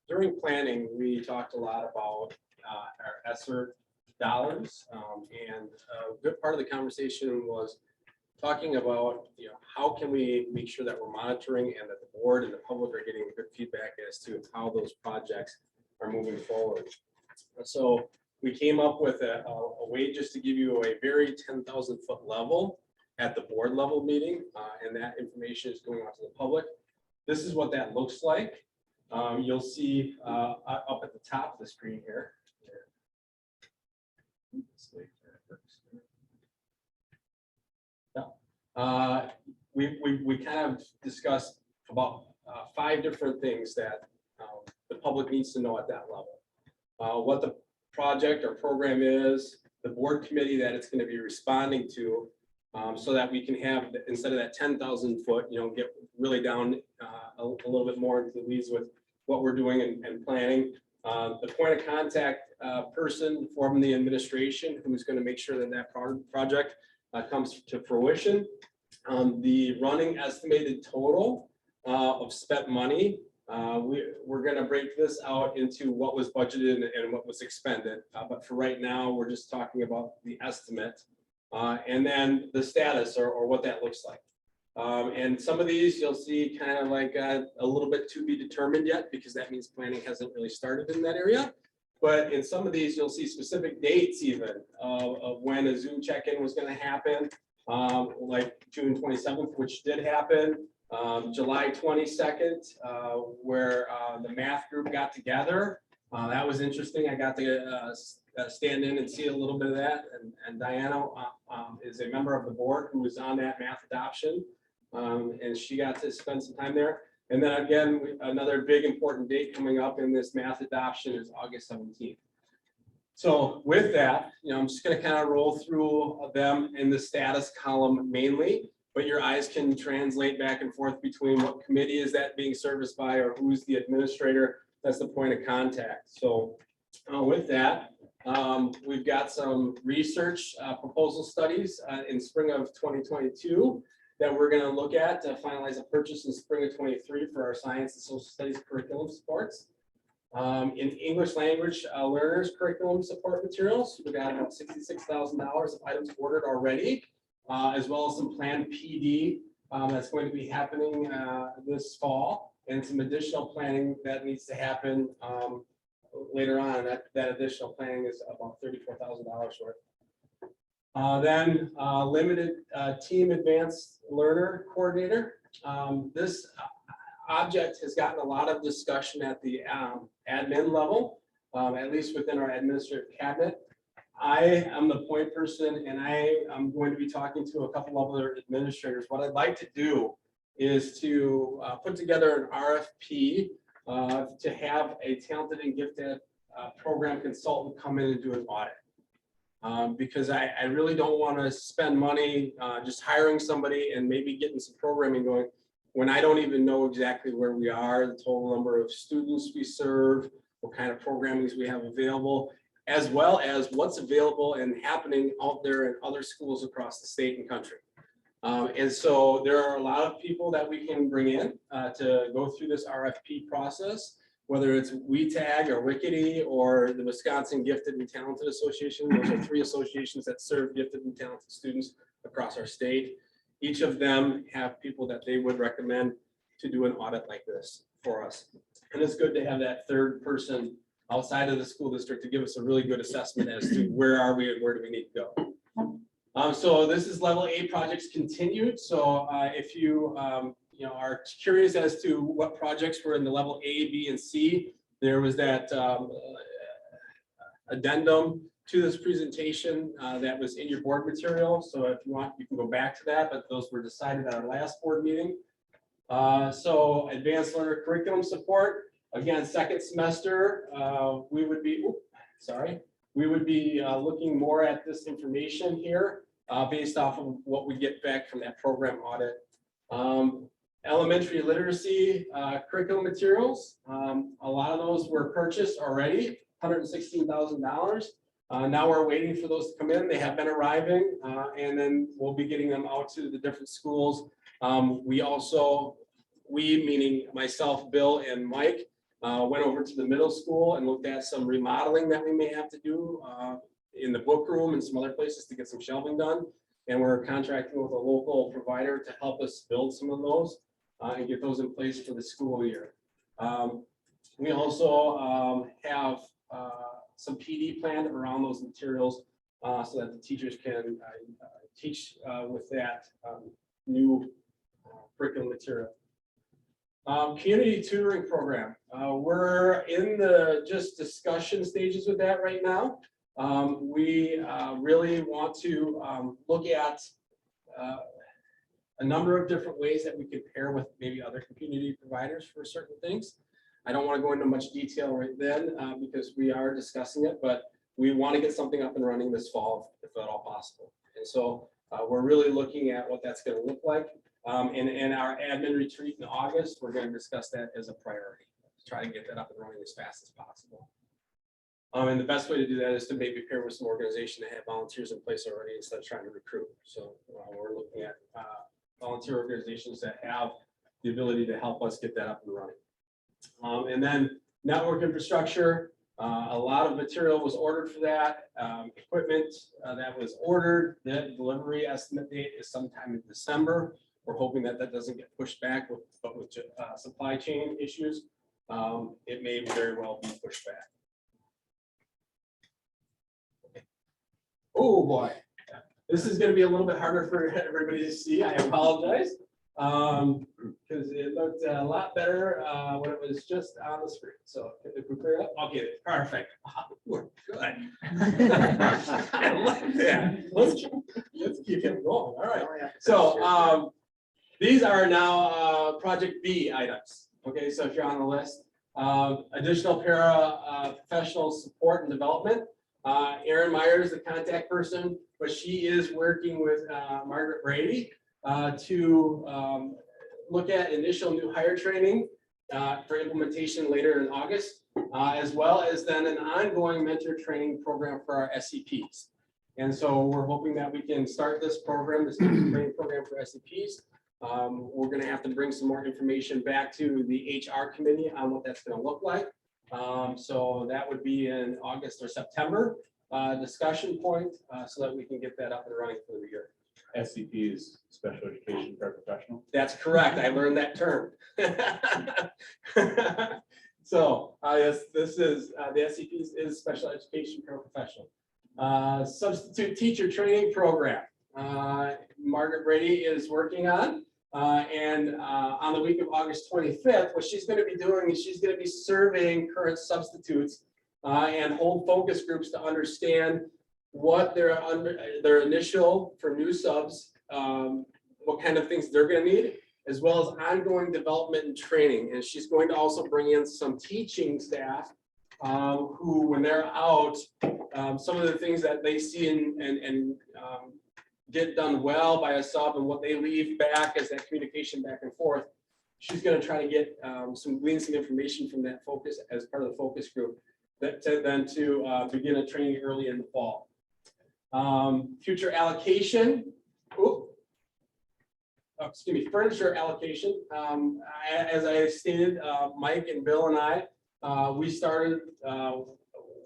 S10: during planning, we talked a lot about our ESSER dollars. And a good part of the conversation was talking about, you know, how can we make sure that we're monitoring and that the board and the public are getting good feedback as to how those projects are moving forward. So we came up with a way just to give you a very 10,000-foot level at the board level meeting, and that information is going out to the public. This is what that looks like. You'll see up at the top of the screen here. We kind of discussed about 5 different things that the public needs to know at that level. What the project or program is, the board committee that it's going to be responding to, so that we can have, instead of that 10,000 foot, you know, get really down a little bit more into the weeds with what we're doing and planning. The point of contact person from the administration who's going to make sure that that project comes to fruition. The running estimated total of spent money. We're going to break this out into what was budgeted and what was expended. But for right now, we're just talking about the estimate. And then the status or what that looks like. And some of these you'll see kind of like a little bit to be determined yet, because that means planning hasn't really started in that area. But in some of these, you'll see specific dates even of when a Zoom check-in was going to happen, like June 27th, which did happen. July 22nd, where the math group got together. That was interesting. I got to stand in and see a little bit of that. And Diana is a member of the board who was on that math adoption. And she got to spend some time there. And then again, another big important date coming up in this math adoption is August 17th. So with that, you know, I'm just going to kind of roll through them in the status column mainly, but your eyes can translate back and forth between what committee is that being serviced by or who's the administrator. That's the point of contact. So with that, we've got some research proposal studies in spring of 2022 that we're going to look at to finalize a purchase in spring of 23 for our science and social studies curriculum supports. In English language learners curriculum support materials, we got about $66,000 of items ordered already, as well as some planned PD that's going to be happening this fall, and some additional planning that needs to happen later on. That additional planning is about $34,000 worth. Then limited team advanced learner coordinator. This object has gotten a lot of discussion at the admin level, at least within our administrative cabinet. I am the point person, and I am going to be talking to a couple of other administrators. What I'd like to do is to put together an RFP to have a talented and gifted program consultant come in and do an audit. Because I really don't want to spend money just hiring somebody and maybe getting some programming going when I don't even know exactly where we are, the total number of students we serve, what kind of programming we have available.
S4: as well as what's available and happening out there in other schools across the state and country. And so there are a lot of people that we can bring in to go through this RFP process, whether it's WeTag or Wickedy or the Wisconsin Gifted and Talented Association. Those are 3 associations that serve gifted and talented students across our state. Each of them have people that they would recommend to do an audit like this for us. And it's good to have that third person outside of the school district to give us a really good assessment as to where are we and where do we need to go. So this is level A projects continued. So if you are curious as to what projects were in the level A, B, and C, there was that addendum to this presentation that was in your board material. So if you want, you can go back to that, but those were decided at our last board meeting. So advanced learner curriculum support, again, second semester, we would be looking more at this information here based off of what we get back from that program audit. Elementary literacy curriculum materials, a lot of those were purchased already, $116,000. Now we're waiting for those to come in. They have been arriving, and then we'll be getting them out to the different schools. We meaning myself, Bill, and Mike, went over to the middle school and looked at some remodeling that we may have to do in the book room and some other places to get some shelving done. And we're contracting with a local provider to help us build some of those and get those in place for the school year. We also have some PD planned around those materials so that the teachers can teach with that new curriculum material. Community tutoring program. We're in the just discussion stages with that right now. We really want to look at a number of different ways that we can pair with maybe other community providers for certain things. I don't want to go into much detail right then because we are discussing it, but we want to get something up and running this fall if at all possible. And so we're really looking at what that's going to look like. In our admin retreat in August, we're going to discuss that as a priority, to try to get that up and running as fast as possible. And the best way to do that is to maybe pair with some organization that have volunteers in place already instead of trying to recruit. So we're looking at volunteer organizations that have the ability to help us get that up and running. And then network infrastructure, a lot of material was ordered for that. Equipment that was ordered, the delivery estimate date is sometime in December. We're hoping that that doesn't get pushed back, but with supply chain issues, it may very well be pushed back. Oh boy, this is going to be a little bit harder for everybody to see. I apologize because it looked a lot better when it was just on the screen. So if we clear up, okay, perfect. We're good. I like that. Let's keep it going. All right. So these are now Project B items. Okay, so if you're on the list, additional para professional support and development. Erin Myers, the contact person, but she is working with Margaret Brady to look at initial new hire training for implementation later in August, as well as then an ongoing mentor training program for our SCPs. And so we're hoping that we can start this program, this training program for SCPs. We're going to have to bring some more information back to the HR committee on what that's going to look like. So that would be in August or September discussion point so that we can get that up and running for the year.
S1: SCP is special education paraprofessional.
S4: That's correct. I learned that term. So yes, this is the SCP is special education paraprofessional. Substitute teacher training program. Margaret Brady is working on. And on the week of August 25th, what she's going to be doing is she's going to be surveying current substitutes and hold focus groups to understand what their initial for new subs, what kind of things they're going to need, as well as ongoing development and training. And she's going to also bring in some teaching staff who, when they're out, some of the things that they see and get done well by a sub and what they leave back as that communication back and forth. She's going to try to get glean some information from that focus as part of the focus group then to begin a training early in the fall. Future allocation. Excuse me, furniture allocation. As I stated, Mike and Bill and I, we started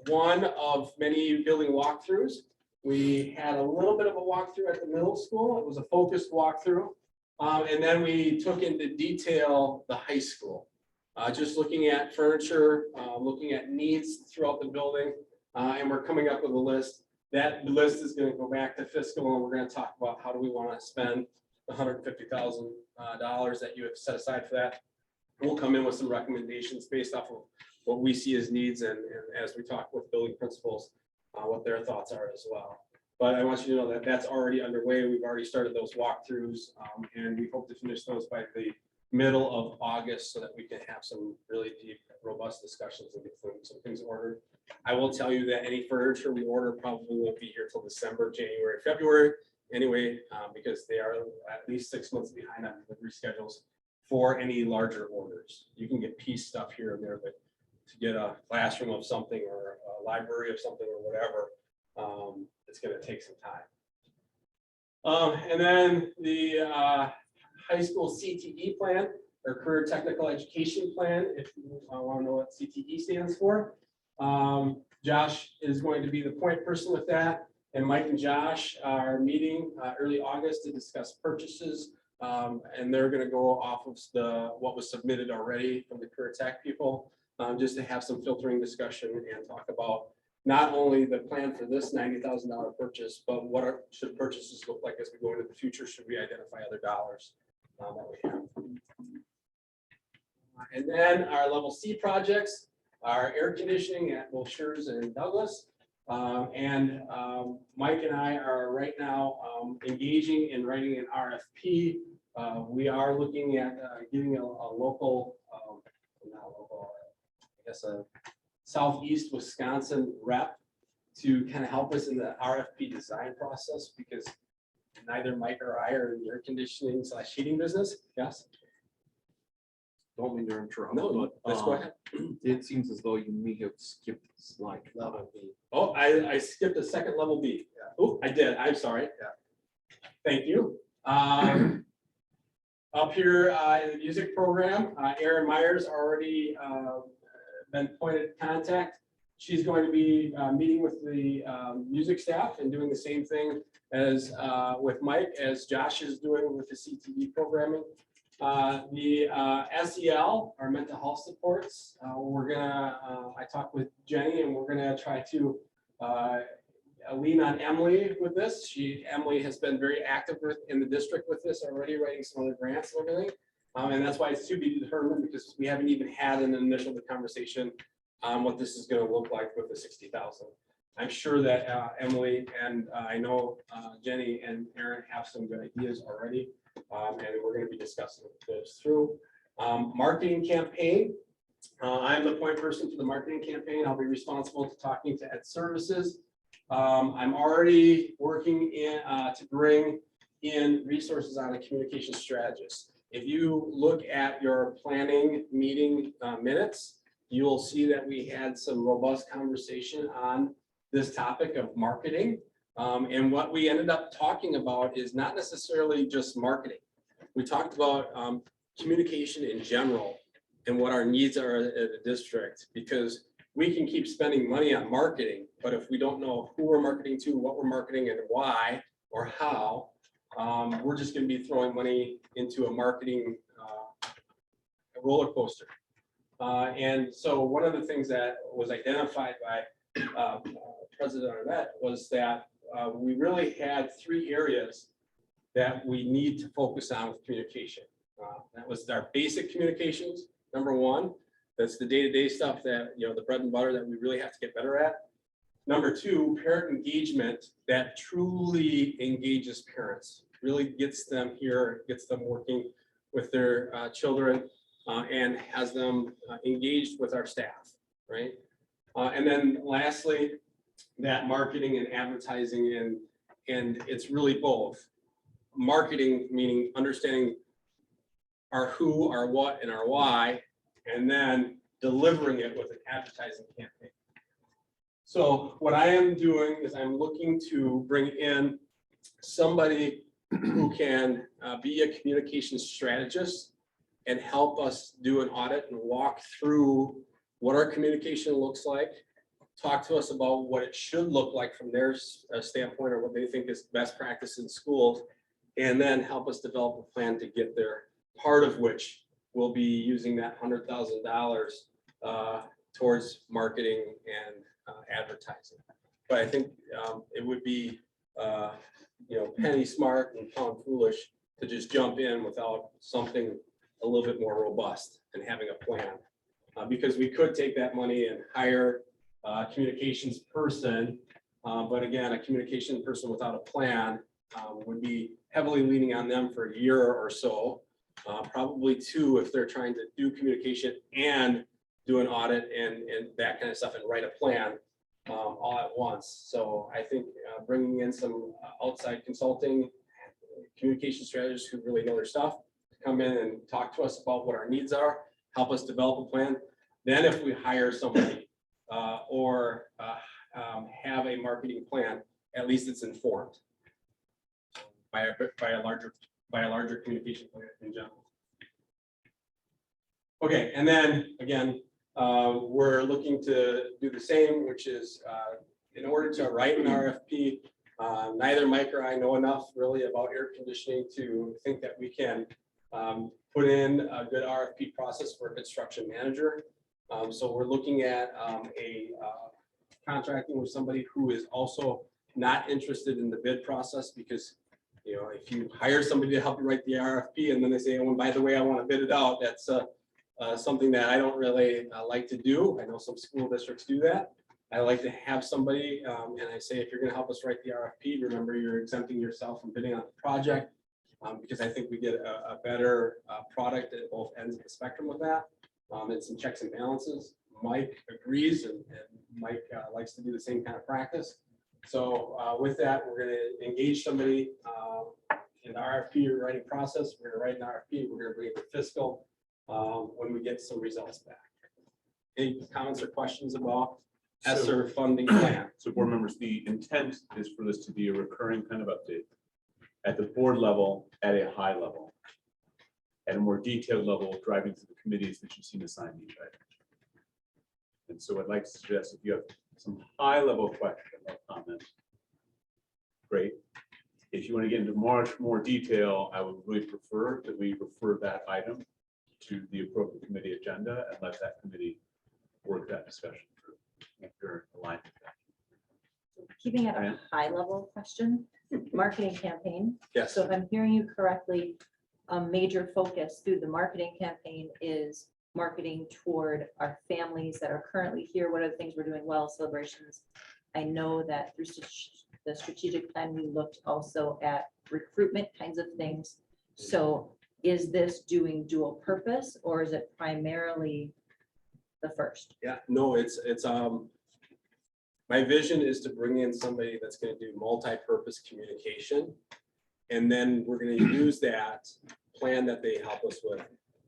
S4: one of many building walkthroughs. We had a little bit of a walkthrough at the middle school. It was a focused walkthrough. And then we took into detail the high school. Just looking at furniture, looking at needs throughout the building, and we're coming up with a list. That list is going to go back to fiscal, and we're going to talk about how do we want to spend the $150,000 that you have set aside for that. We'll come in with some recommendations based off of what we see as needs, and as we talk with building principals, what their thoughts are as well. But I want you to know that that's already underway. We've already started those walkthroughs, and we hope to finish those by the middle of August so that we can have some really deep, robust discussions and get some things ordered. I will tell you that any furniture we order probably won't be here till December, January, February anyway, because they are at least 6 months behind on delivery schedules for any larger orders. You can get piece stuff here and there, but to get a classroom of something or a library of something or whatever, it's going to take some time. And then the high school CTE plan, or career technical education plan, if you want to know what CTE stands for. Josh is going to be the point person with that, and Mike and Josh are meeting early August to discuss purchases, and they're going to go off of what was submitted already from the career tech people, just to have some filtering discussion and talk about not only the plan for this $90,000 purchase, but what should purchases look like as we go into the future? Should we identify other dollars that we have? And then our level C projects, our air conditioning at both Schurz and Douglas. Mike and I are right now engaging in writing an RFP. We are looking at getting a local, not local, I guess a Southeast Wisconsin rep to kind of help us in the RFP design process, because neither Mike or I are in the air conditioning / heating business. Yes.
S13: Don't mean to interrupt.
S4: No, let's go ahead.
S13: It seems as though you may have skipped slide.
S12: Level B.
S4: Oh, I skipped a second level B. Oh, I did. I'm sorry.
S12: Yeah.
S4: Thank you. Up here in the music program, Erin Myers already been pointed contact. She's going to be meeting with the music staff and doing the same thing as with Mike, as Josh is doing with the CTE programming. The SEL, our mental health supports, I talked with Jenny, and we're gonna try to lean on Emily with this. Emily has been very active in the district with this already, writing some other grants and everything. And that's why it's to be determined, because we haven't even had an initial conversation on what this is gonna look like with the 60,000. I'm sure that Emily and I know Jenny and Aaron have some good ideas already. And we're going to be discussing this through. Marketing campaign. I'm the point person for the marketing campaign. I'll be responsible to talking to Ed Services. I'm already working to bring in resources on a communication strategist. If you look at your planning meeting minutes, you will see that we had some robust conversation on this topic of marketing. And what we ended up talking about is not necessarily just marketing. We talked about communication in general and what our needs are at the district, because we can keep spending money on marketing, but if we don't know who we're marketing to, what we're marketing and why or how, we're just going to be throwing money into a marketing roller coaster. And so one of the things that was identified by President Arnett was that we really had 3 areas that we need to focus on with communication. That was our basic communications, number 1. That's the day-to-day stuff that, the bread and butter that we really have to get better at. Number 2, parent engagement that truly engages parents, really gets them here, gets them working with their children, and has them engaged with our staff, right? And then lastly, that marketing and advertising, and it's really both. Marketing, meaning understanding our who, our what, and our why, and then delivering it with an advertising campaign. So what I am doing is I'm looking to bring in somebody who can be a communication strategist and help us do an audit and walk through what our communication looks like. Talk to us about what it should look like from their standpoint, or what they think is best practice in schools, and then help us develop a plan to get there, part of which will be using that $100,000 towards marketing and advertising. But I think it would be penny smart and pound foolish to just jump in without something a little bit more robust and having a plan. Because we could take that money and hire a communications person, but again, a communication person without a plan would be heavily leaning on them for a year or so, probably 2 if they're trying to do communication and do an audit and that kind of stuff and write a plan all at once. So I think bringing in some outside consulting, communication strategists who really know their stuff, come in and talk to us about what our needs are, help us develop a plan. Then if we hire somebody or have a marketing plan, at least it's informed by a larger communication plan in general. Okay, and then again, we're looking to do the same, which is in order to write an RFP, neither Mike or I know enough really about air conditioning to think that we can put in a good RFP process for a construction manager. So we're looking at contracting with somebody who is also not interested in the bid process, because if you hire somebody to help you write the RFP and then they say, oh, and by the way, I want to bid it out, that's something that I don't really like to do. I know some school districts do that. I like to have somebody, and I say, if you're going to help us write the RFP, remember you're exempting yourself from bidding on the project, because I think we get a better product at both ends of the spectrum with that. And some checks and balances. Mike agrees, and Mike likes to do the same kind of practice. So with that, we're going to engage somebody in the RFP writing process. We're going to write an RFP. We're going to bring it to fiscal when we get some results back. Any comments or questions about ESSER funding plan?
S1: So board members, the intent is for this to be a recurring kind of update at the board level, at a high level, at a more detailed level, driving through the committees that you've seen assigned each item. And so I'd like to suggest if you have some high level question or comment, great. If you want to get into much more detail, I would really prefer that we refer that item to the appropriate committee agenda and let that committee work that discussion through if you're aligned with that.
S9: Keeping it a high level question, marketing campaign.
S4: Yes.
S9: So if I'm hearing you correctly, a major focus through the marketing campaign is marketing toward our families that are currently here. What are the things we're doing well, celebrations? I know that through the strategic plan, we looked also at recruitment kinds of things. So is this doing dual purpose, or is it primarily the first?
S4: Yeah, no, it's my vision is to bring in somebody that's going to do multi-purpose communication. And then we're going to use that plan that they help us with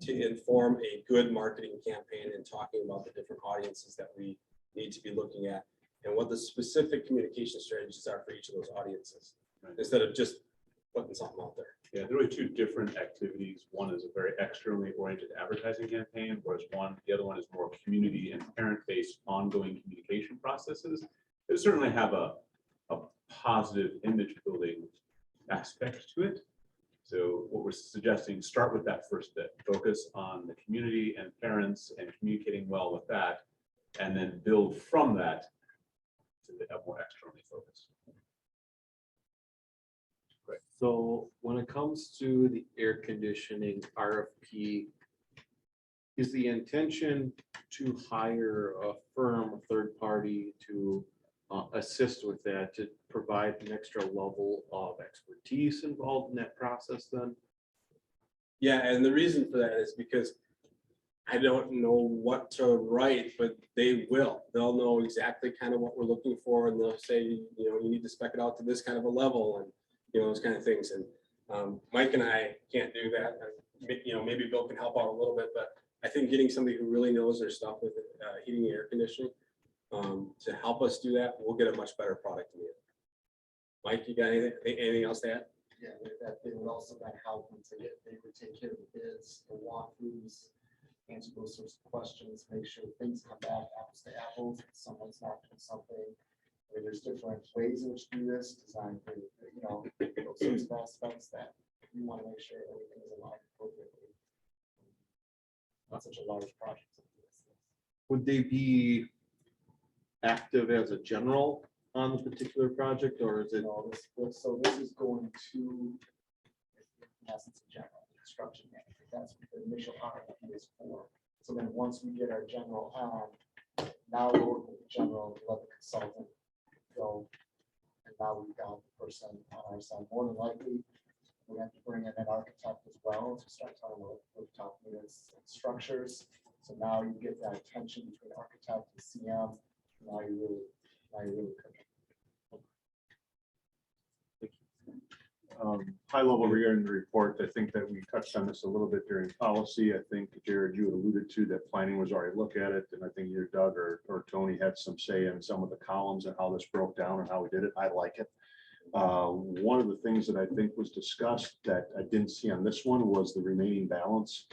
S4: to inform a good marketing campaign and talking about the different audiences that we need to be looking at and what the specific communication strategies are for each of those audiences, instead of just putting something out there.
S1: Yeah, there are 2 different activities. One is a very externally oriented advertising campaign, whereas the other one is more community and parent-based ongoing communication processes. They certainly have a positive image building aspect to it. So what we're suggesting, start with that first bit, focus on the community and parents and communicating well with that, and then build from that to have more externally focused.
S13: So when it comes to the air conditioning RFP, is the intention to hire a firm, a third party to assist with that, to provide an extra level of expertise involved in that process then?
S4: Yeah, and the reason for that is because I don't know what to write, but they will. They'll know exactly kind of what we're looking for, and they'll say, you need to spec it out to this kind of a level, and those kind of things. And Mike and I can't do that. Maybe Bill can help out a little bit, but I think getting somebody who really knows their stuff with heating and air conditioning to help us do that, we'll get a much better product in the end. Mike, you got anything else to add?
S12: Yeah, that they would also then help them to get, they would take care of the bids, the walkthroughs, answer those sorts of questions, make sure things come back apples to apples, if someone's not doing something. I mean, there's different ways in which to do this, design, you know, those sorts of aspects that we want to make sure everything is aligned appropriately. Not such a large project.
S13: Would they be active as a general on the particular project, or is it?
S12: No, so this is going to, in essence, a general construction manager. That's what the initial RFP is for. So then once we get our general on, now we're working with the general, let the consultant go. And now we've got the person on our side. More than likely, we have to bring in an architect as well to start talking about rooftop units and structures. So now you get that tension between architect and CM. Now you really cooking.
S11: High level regarding the report, I think that we touched on this a little bit during policy. I think Jared, you had alluded to that planning was already looked at it, and I think either Doug or Tony had some say in some of the columns and how this broke down and how we did it. I like it. One of the things that I think was discussed that I didn't see on this one was the remaining balance.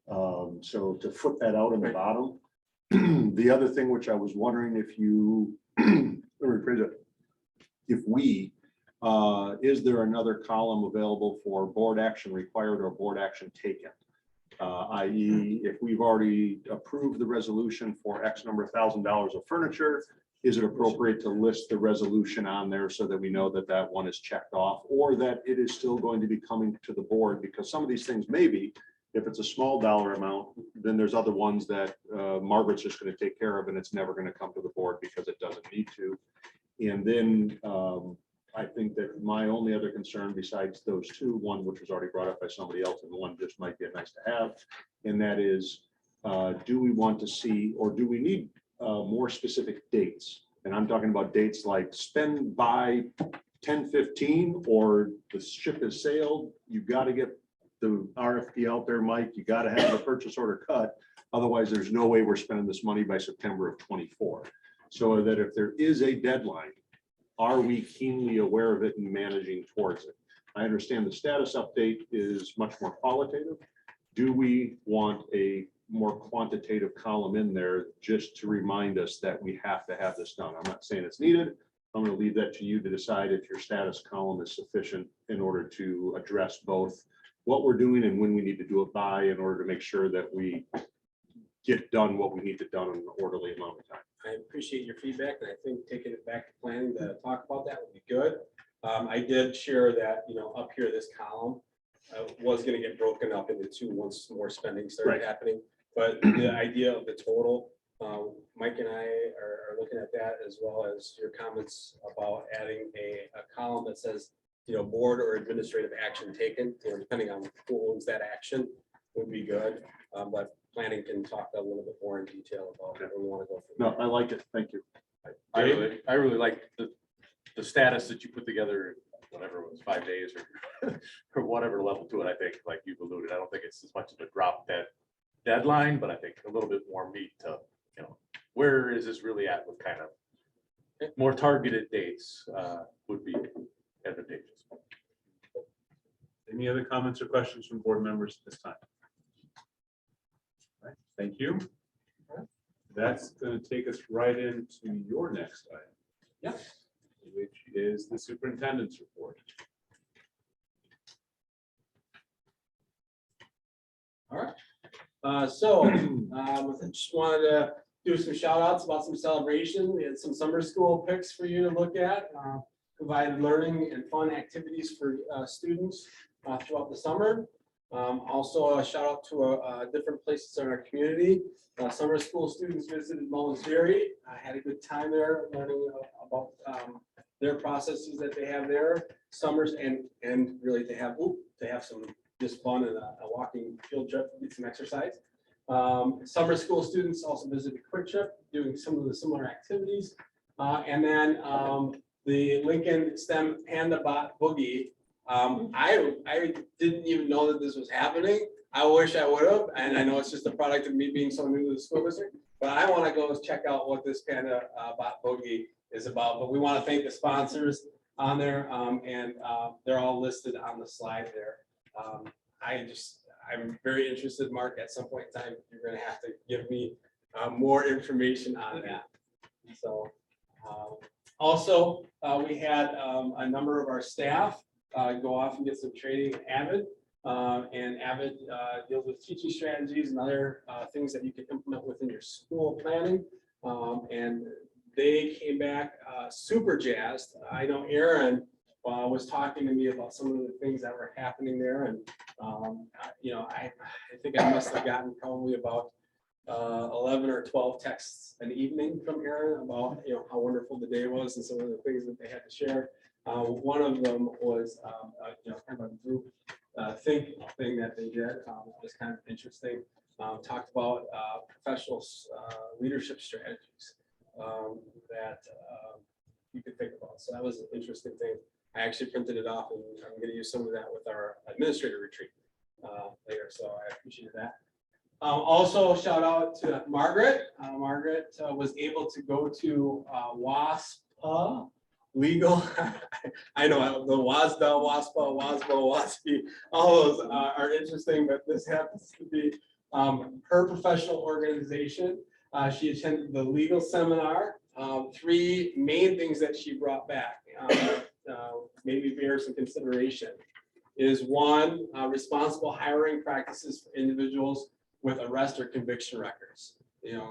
S11: So to foot that out in the bottom. The other thing which I was wondering if you, let me rephrase it. If we, is there another column available for board action required or board action taken? I.e. if we've already approved the resolution for X number of $1,000 of furniture, is it appropriate to list the resolution on there so that we know that that one is checked off, or that it is still going to be coming to the board? Because some of these things maybe, if it's a small dollar amount, then there's other ones that Margaret's just going to take care of, and it's never going to come to the board because it doesn't need to. And then I think that my only other concern besides those two, one which was already brought up by somebody else, and one just might be nice to have, and that is, do we want to see, or do we need more specific dates? And I'm talking about dates like spend by 10/15, or the ship has sailed. You got to get the RFP out there, Mike. You got to have the purchase order cut. Otherwise, there's no way we're spending this money by September of 24. So that if there is a deadline, are we keenly aware of it and managing towards it? I understand the status update is much more qualitative. Do we want a more quantitative column in there just to remind us that we have to have this done? I'm not saying it's needed. I'm going to leave that to you to decide if your status column is sufficient in order to address both what we're doing and when we need to do it by, in order to make sure that we get done what we need to done in an orderly amount of time.
S4: I appreciate your feedback, and I think taking it back to planning to talk about that would be good. I did share that, up here, this column was going to get broken up into two once more spending started happening. But the idea of the total, Mike and I are looking at that, as well as your comments about adding a column that says, board or administrative action taken, depending on who owns that action, would be good. But planning can talk a little bit more in detail about where we want to go.
S11: No, I like it. Thank you. I really like the status that you put together, whatever it was, 5 days or whatever level to it. I think, like you've alluded, I don't think it's as much of a drop that deadline, but I think a little bit more meat to, where is this really at with kind of more targeted dates would be advantageous.
S1: Any other comments or questions from board members at this time? All right, thank you. That's going to take us right into your next item.
S4: Yep.
S1: Which is the superintendent's report.
S4: All right. So I just wanted to do some shout outs about some celebration. We had some summer school picks for you to look at. Provided learning and fun activities for students throughout the summer. Also a shout out to different places in our community. Summer school students visited Mullins Dairy. I had a good time there learning about their processes that they have there. Summers and really to have some just fun and a walking field trip, get some exercise. Summer school students also visited Quick Trip, doing some of the similar activities. And then the Lincoln STEM Panda Bot Boogie. I didn't even know that this was happening. I wish I would have, and I know it's just a product of me being so new to the school district, But I want to go check out what this Panda Bot Boogie is about. But we want to thank the sponsors on there, and they're all listed on the slide there. I'm very interested, Mark, at some point in time, you're gonna have to give me more information on that. So, also, we had a number of our staff go off and get some training at Avid. And Avid deals with teaching strategies and other things that you can implement within your school planning. And they came back super jazzed. I know Aaron was talking to me about some of the things that were happening there, and I think I must have gotten probably about 11 or 12 texts an evening from Aaron about how wonderful the day was and some of the things that they had to share. One of them was kind of a group think thing that they did. It was kind of interesting. Talked about professional leadership strategies that you could think about. So that was an interesting thing. I actually printed it off, and I'm going to use some of that with our administrator retreat later. So I appreciate that. Also, shout out to Margaret. Margaret was able to go to WASPA legal. I know the WASDA, WASPA, WASBA, WASPI, all those are interesting, but this happens to be her professional organization. She attended the legal seminar. Three main things that she brought back, maybe bear some consideration, is one, responsible hiring practices for individuals with arrest or conviction records.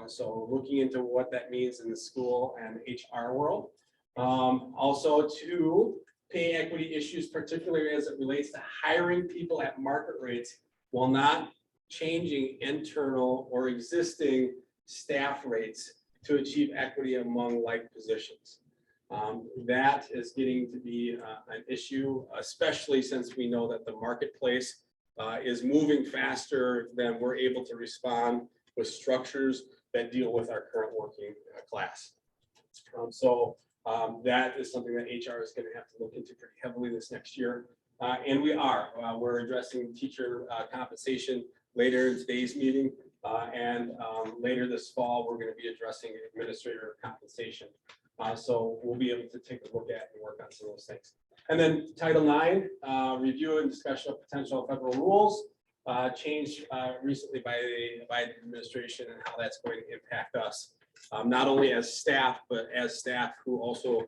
S4: So looking into what that means in the school and HR world. Also, two, pay equity issues, particularly as it relates to hiring people at market rates while not changing internal or existing staff rates to achieve equity among like positions. That is getting to be an issue, especially since we know that the marketplace is moving faster than we're able to respond with structures that deal with our current working class. That is something that HR is going to have to look into pretty heavily this next year. And we're addressing teacher compensation later in today's meeting. And later this fall, we're going to be addressing administrator compensation. So we'll be able to take a look at and work on some of those things. And then Title IX, review and discussion of potential federal rules changed recently by the administration and how that's going to impact us, not only as staff, but as staff who also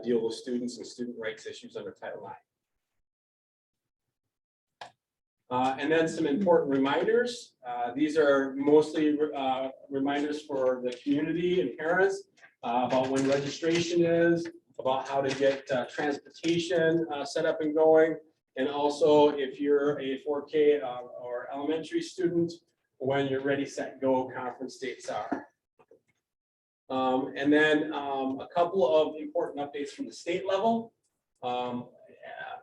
S4: deal with students and student rights issues under Title IX. And then some important reminders. These are mostly reminders for the community and parents about when registration is, about how to get transportation set up and going. And also, if you're a 4K or elementary student, when your Ready, Set, Go conference dates are. And then a couple of important updates from the state level.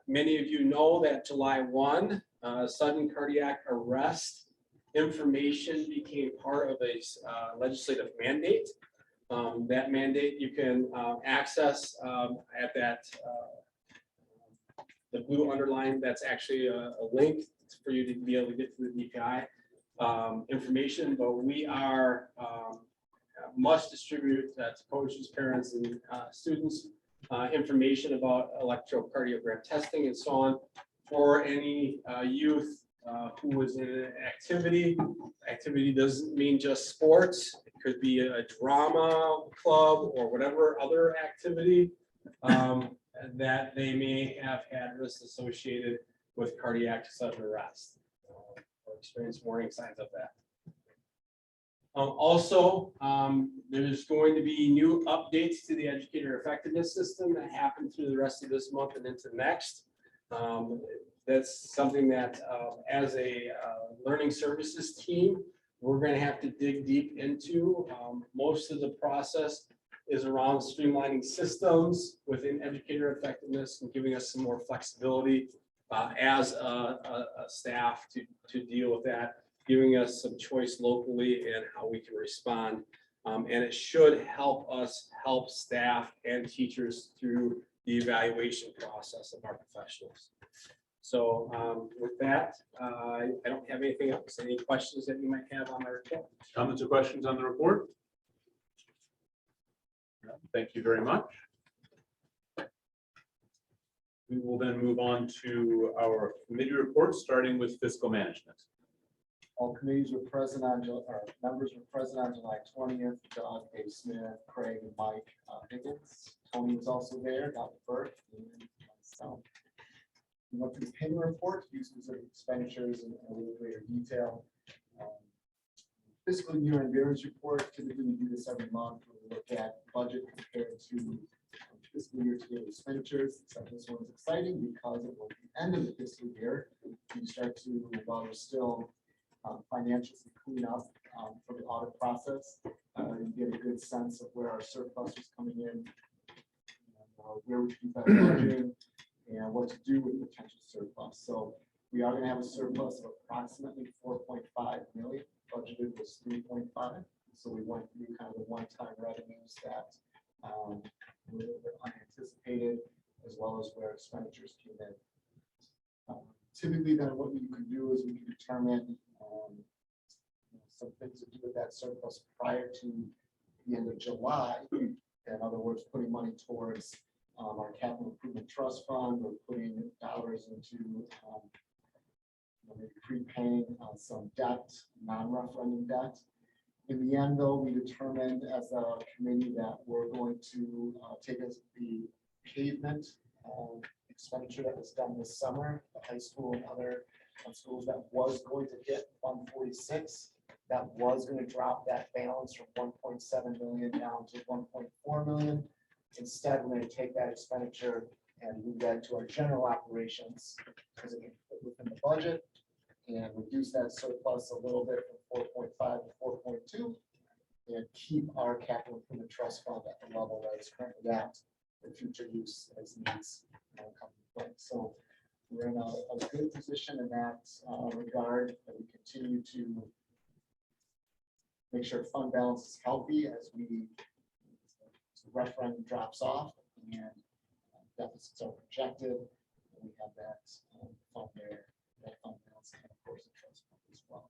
S4: Many of you know that July 1, sudden cardiac arrest information became part of a legislative mandate. That mandate you can access at that the blue underline. That's actually a link for you to be able to get to the DPI information. But we are must distribute to coaches, parents, and students information about electrocardiogram testing and so on for any youth who is in an activity. Activity doesn't mean just sports. It could be a drama club or whatever other activity that they may have had risks associated with cardiac sudden arrest or experience warning signs of that. Also, there's going to be new updates to the educator effectiveness system that happen through the rest of this month and into next. That's something that as a learning services team, we're going to have to dig deep into. Most of the process is around streamlining systems within educator effectiveness and giving us some more flexibility as a staff to deal with that, giving us some choice locally and how we can respond. And it should help us help staff and teachers through the evaluation process of our professionals. So with that, I don't have anything else. Any questions that you might have on my report?
S1: Comments or questions on the report? No, thank you very much. We will then move on to our committee reports, starting with fiscal management.
S12: All committees were present on, or members were present on July 20th. Doug, Dave Smith, Craig, and Mike Higgins. Tony was also there, Dr. Burke, and myself. We went through the payment report, use specific expenditures in a little greater detail. Fiscal year and variance report, typically we do this every month, where we look at budget compared to fiscal year to date expenditures. So this one's exciting because it will be the end of the fiscal year. You start to, while there's still financials to clean up for the audit process, you get a good sense of where our surplus is coming in, and, where we can better budgeting, and what to do with potential surplus. So we are going to have a surplus of approximately 4.5 million. Budgeted was 3.5. So we went through kind of the one-time revenues that were a little bit unanticipated, as well as where expenditures came in. Typically, then what you can do is we can determine some things to do with that surplus prior to the end of July. In other words, putting money towards our capital improvement trust fund, or putting dollars into maybe prepaying some debt, non-referendum debt. In the end, though, we determined as a committee that we're going to take us the pavement expenditure that was done this summer, the high school and other schools, that was going to hit 146. That was going to drop that balance from 1.7 million down to 1.4 million. Instead, we're going to take that expenditure and move that to our general operations because it can fit within the budget, and reduce that surplus a little bit from 4.5 to 4.2, and keep our capital improvement trust fund at the level that it's currently at for future use as needs come into play. So we're in a good position in that regard, that we continue to make sure fund balance is healthy as the referendum drops off and deficits are projected, and we have that fund there, that fund balance, and of course the trust fund as well.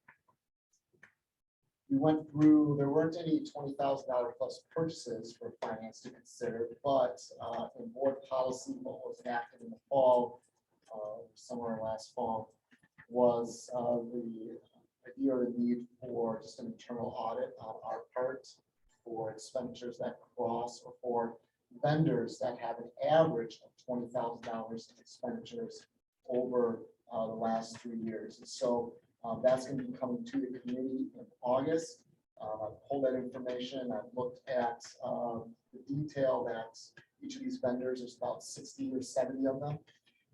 S12: We went through, there weren't any $20,000 plus purchases for finance to consider, but in board policy, what was enacted in the fall, somewhere last fall, was the idea or the need for just an internal audit on our part for expenditures that cross, or for vendors that have an average of $20,000 in expenditures over the last 3 years. And so that's going to be coming to the committee in August. I've pulled that information. I've looked at the detail that each of these vendors, there's about 60 or 70 of them.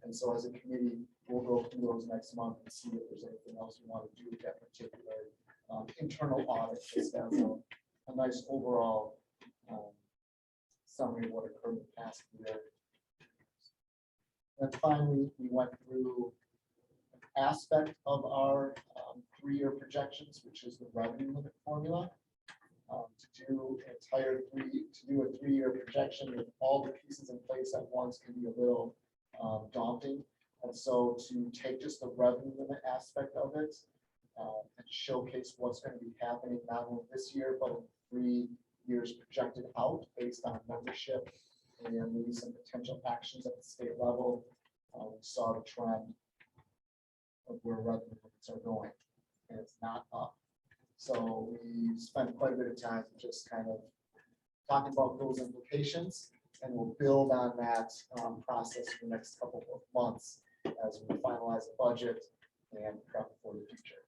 S12: And so as a committee, we'll go through those next month and see if there's anything else we want to do with that particular internal audit, just as a nice overall summary of what occurred in the past year. And finally, we went through an aspect of our 3-year projections, which is the revenue limit formula. To do a 3-year projection with all the pieces in place at once can be a little daunting. And so to take just the revenue limit aspect of it and showcase what's going to be happening not only this year, but in 3 years projected out based on membership and maybe some potential actions at the state level, we saw the trend of where revenue limits are going, and it's not up. So we spent quite a bit of time just kind of talking about those implications, and we'll build on that process for the next couple of months as we finalize the budget and prep for the future.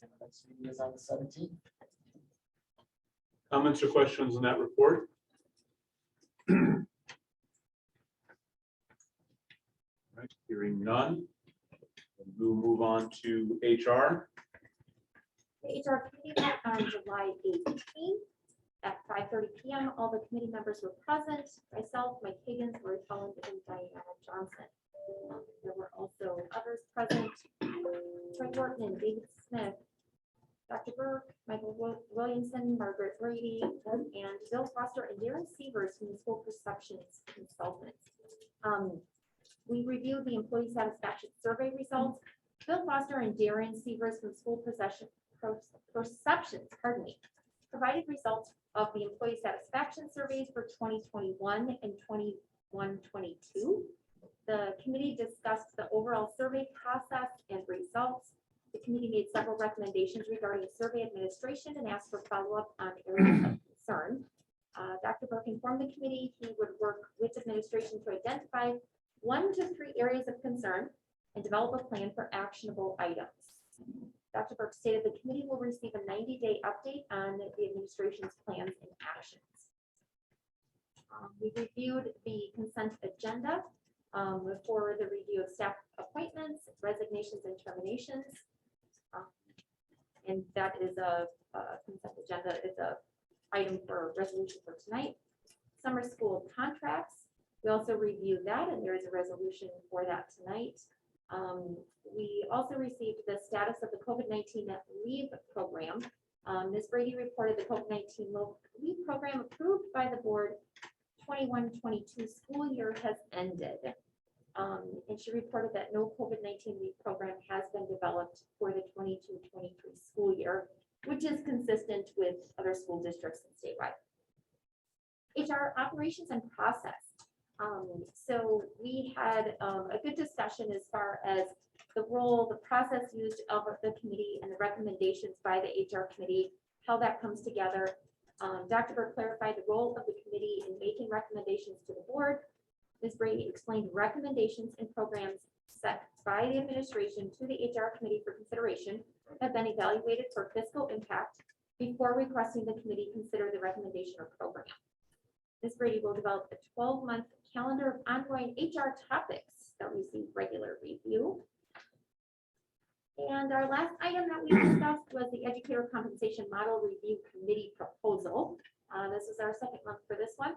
S12: And the next meeting is on the 17th.
S1: Comments or questions on that report? Right, hearing none. We'll move on to HR.
S14: The HR committee met on July 18th at 5:30 p.m. All the committee members were present. Myself, Mike Higgins, Lori Folland, and Diana Johnson. There were also others present: Troy Wortman, David Smith, Dr. Burke, Michael Williamson, Margaret Brady, and Bill Foster and Darren Sievers from the School Perceptions Consultants. We reviewed the employee satisfaction survey results. Bill Foster and Darren Severs from School Perceptions, provided results of the employee satisfaction surveys for 2021 and 21-22. The committee discussed the overall survey process and results. The committee made several recommendations regarding survey administration and asked for follow-up on areas of concern. Dr. Burke informed the committee he would work with administration to identify 1 to 3 areas of concern and develop a plan for actionable items. Dr. Burke stated the committee will receive a 90-day update on the administration's plans and actions. We reviewed the consent agenda for the review of staff appointments, resignations, and terminations. And that is a consent agenda. It's a item for resolution for tonight. Summer school contracts. We also reviewed that, and there is a resolution for that tonight. We also received the status of the COVID-19 leave program. Ms. Brady reported the COVID-19 leave program approved by the board 21-22 school year has ended. And she reported that no COVID-19 leave program has been developed for the 22-23 school year, which is consistent with other school districts and statewide. HR operations and process. So we had a good discussion as far as the role, the process used of the committee and the recommendations by the HR committee, how that comes together. Dr. Burke clarified the role of the committee in making recommendations to the board. Ms. Brady explained recommendations and programs set by the administration to the HR committee for consideration have been evaluated for fiscal impact before requesting the committee consider the recommendation or program. Ms. Brady will develop a 12-month calendar of ongoing HR topics that receive regular review. And our last item that we discussed was the Educator Compensation Model Review Committee proposal. This is our second month for this one.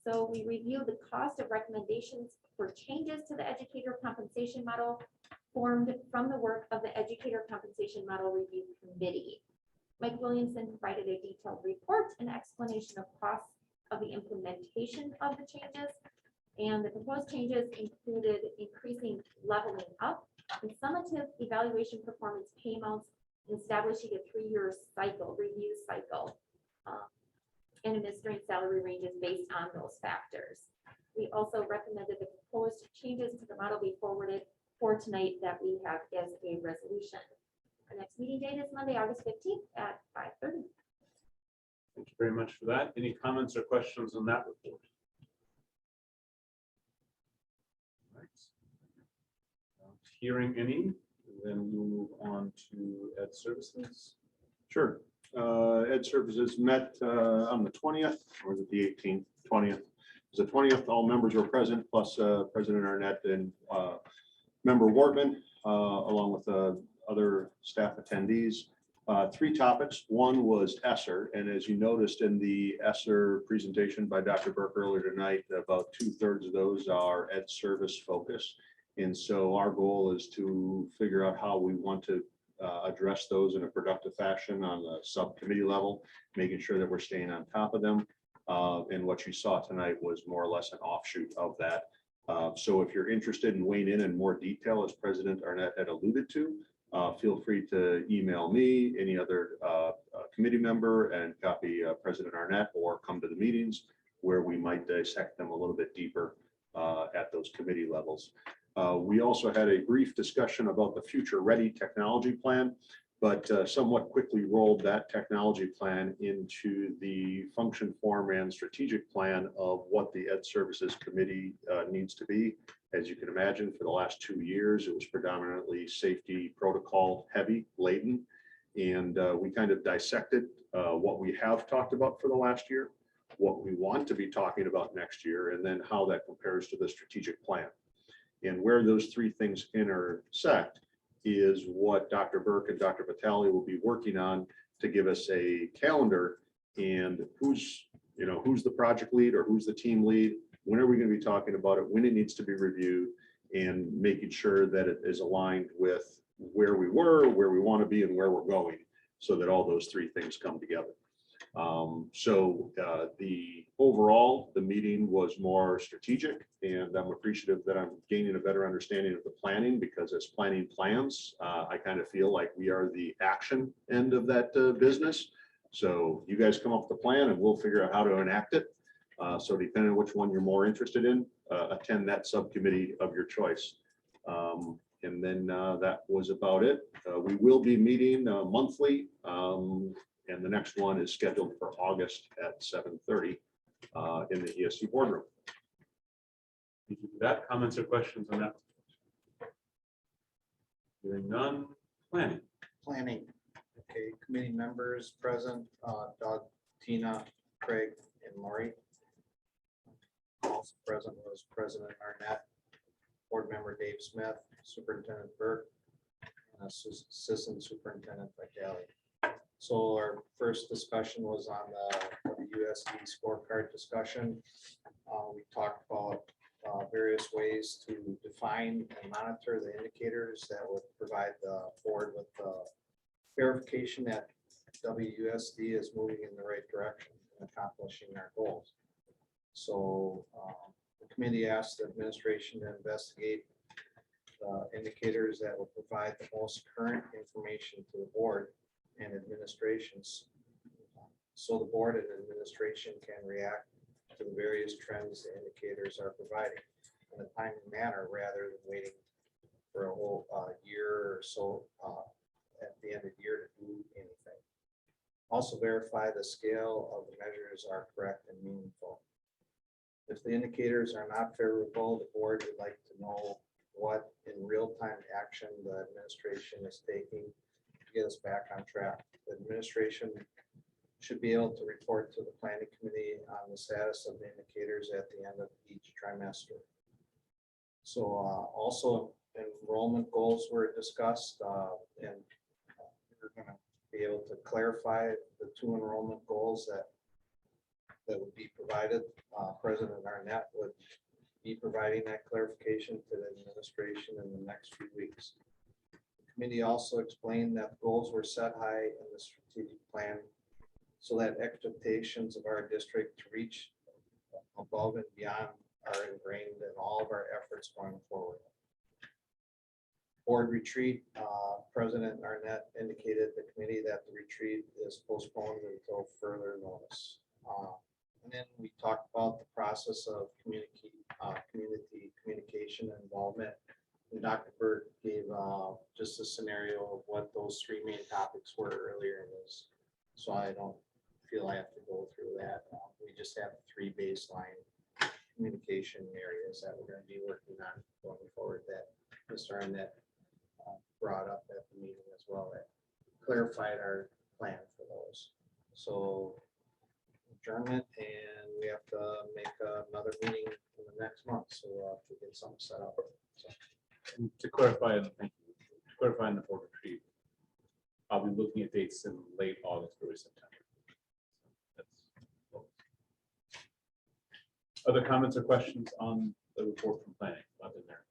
S14: So we reviewed the cost of recommendations for changes to the Educator Compensation Model formed from the work of the Educator Compensation Model Review Committee. Mike Williamson provided a detailed report and explanation of costs of the implementation of the changes. And the proposed changes included increasing leveling up and summative evaluation performance pay amounts and establishing a 3-year cycle, review cycle, and administering salary ranges based on those factors. We also recommended the proposed changes to the model be forwarded for tonight that we have as a resolution. Our next meeting date is Monday, August 15th at 5:30.
S1: Thank you very much for that. Any comments or questions on that report? Right. Hearing any, then we will move on to Ed Services.
S15: Sure. Ed Services met on the 20th, or was it the 18th? 20th. It was the 20th. All members were present, plus President Arnett and Member Wortman, along with other staff attendees. 3 topics. One was ESSER, and as you noticed in the ESSER presentation by Dr. Burke earlier tonight, about 2/3 of those are Ed Service focus. And so our goal is to figure out how we want to address those in a productive fashion on the subcommittee level, making sure that we're staying on top of them. And what you saw tonight was more or less an offshoot of that. So if you're interested in weighing in more detail, as President Arnett had alluded to, feel free to email me, any other committee member, and copy President Arnett, or come to the meetings where we might dissect them a little bit deeper at those committee levels. We also had a brief discussion about the Future Ready technology plan, but somewhat quickly rolled that technology plan into the function form and strategic plan of what the Ed Services Committee needs to be. As you can imagine, for the last 2 years, it was predominantly safety protocol heavy laden. And we kind of dissected what we have talked about for the last year, what we want to be talking about next year, and then how that compares to the strategic plan. And where those 3 things intersect is what Dr. Burke and Dr. Vitale will be working on to give us a calendar, and who's the project lead or who's the team lead, when are we going to be talking about it, when it needs to be reviewed, and making sure that it is aligned with where we were, where we want to be, and where we're going, so that all those 3 things come together. The overall, the meeting was more strategic, and I'm appreciative that I'm gaining a better understanding of the planning, because as planning plans, I kind of feel like we are the action end of that business. So you guys come up with the plan and we'll figure out how to enact it. So depending on which one you're more interested in, attend that subcommittee of your choice. And then that was about it. We will be meeting monthly. And the next one is scheduled for August at 7:30 in the ESC boardroom.
S1: Thank you for that. Comments or questions on that? Hearing none. Planning.
S12: Planning. Okay, committee members present, Doug, Tina, Craig, and Lori. Also present was President Arnett, Board Member Dave Smith, Superintendent Burke, and Assistant Superintendent Vitale. So our first discussion was on the USD scorecard discussion. We talked about various ways to define and monitor the indicators that would provide the board with verification that WUSD is moving in the right direction and accomplishing our goals. So the committee asked the administration to investigate indicators that will provide the most current information to the board and administrations, so the board and administration can react to the various trends the indicators are providing in a timely manner, rather than waiting for a whole year or so at the end of the year to do anything. Also verify the scale of the measures are correct and meaningful. If the indicators are not favorable, the board would like to know what in real-time action the administration is taking to get us back on track. The administration should be able to report to the planning committee on the status of the indicators at the end of each trimester. So also enrollment goals were discussed, and we're going to be able to clarify the 2 enrollment goals that would be provided. President Arnett would be providing that clarification to the administration in the next few weeks. The committee also explained that goals were set high in the strategic plan so that expectations of our district to reach above and beyond are ingrained in all of our efforts going forward. Board retreat, President Arnett indicated to the committee that the retreat is postponed until further notice. And then we talked about the process of community communication and involvement. And Dr. Burke gave just a scenario of what those 3 main topics were earlier in this. So I don't feel I have to go through that. We just have 3 baseline communication areas that we're going to be working on going forward that Mr. Arnett brought up at the meeting as well, that clarified our plan for those. So adjournment, and we have to make another meeting in the next month, so we'll have to get something set up. So,
S1: And to clarify, thank you. To clarify in the board retreat, I'll be looking at dates in late August, early September. That's- Other comments or questions on the report from planning? Other than there,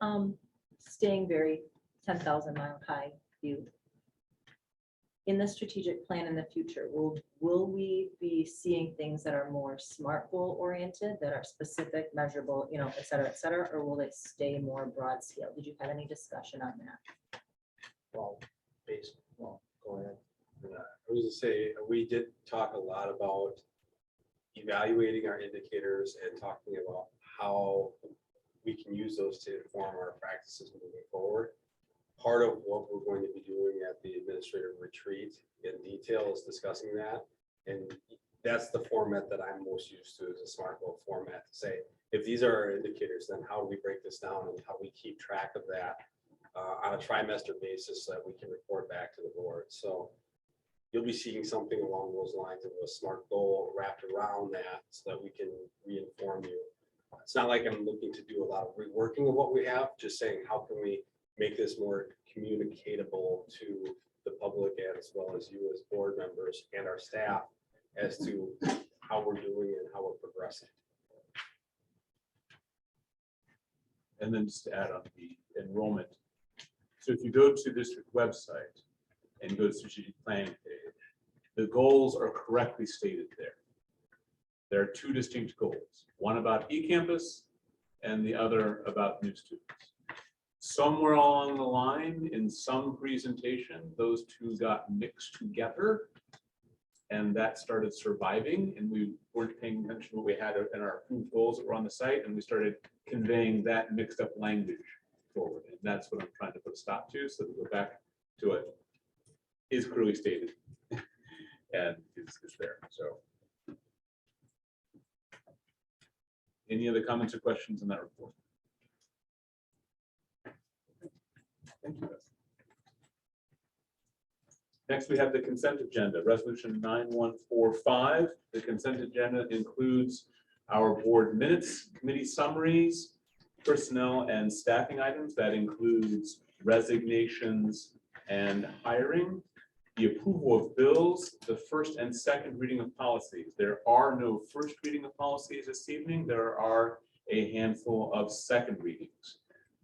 S1: Dan?
S9: Staying very 10,000 mile high view. In the strategic plan in the future, will we be seeing things that are more SMART goal oriented, that are specific, measurable, et cetera, or will it stay more broad scale? Did you have any discussion on that?
S12: well, go ahead.
S10: I was gonna say, we did talk a lot about evaluating our indicators and talking about how we can use those to inform our practices moving forward. Part of what we're going to be doing at the administrative retreat in detail is discussing that. And that's the format that I'm most used to, is a SMART goal format, to say, if these are our indicators, then how do we break this down and how we keep track of that on a trimester basis so that we can report back to the board. So you'll be seeing something along those lines of a SMART goal wrapped around that so that we can re-inform you. It's not like I'm looking to do a lot of reworking of what we have, just saying, how can we make this more communicatable to the public as well as you as board members and our staff as to how we're doing and how we're progressing.
S1: And then just to add on the enrollment. So if you go to district website and go to strategic planning page, The goals are correctly stated there. There are two distinct goals, one about eCampus and the other about new students. Somewhere along the line, in some presentation, those two got mixed together. And that started surviving, and we weren't paying attention to what we had in our approved goals that were on the site, and we started conveying that mixed up language forward. And that's what I'm trying to put a stop to, so that we go back to it is clearly stated and is there. So any other comments or questions on that report? Thank you. Next, we have the consent agenda, resolution 9145. The consent agenda includes our board minutes, committee summaries, personnel and staffing items. That includes resignations and hiring, the approval of bills, the first and second reading of policies. There are no first reading of policies this evening. There are a handful of second readings.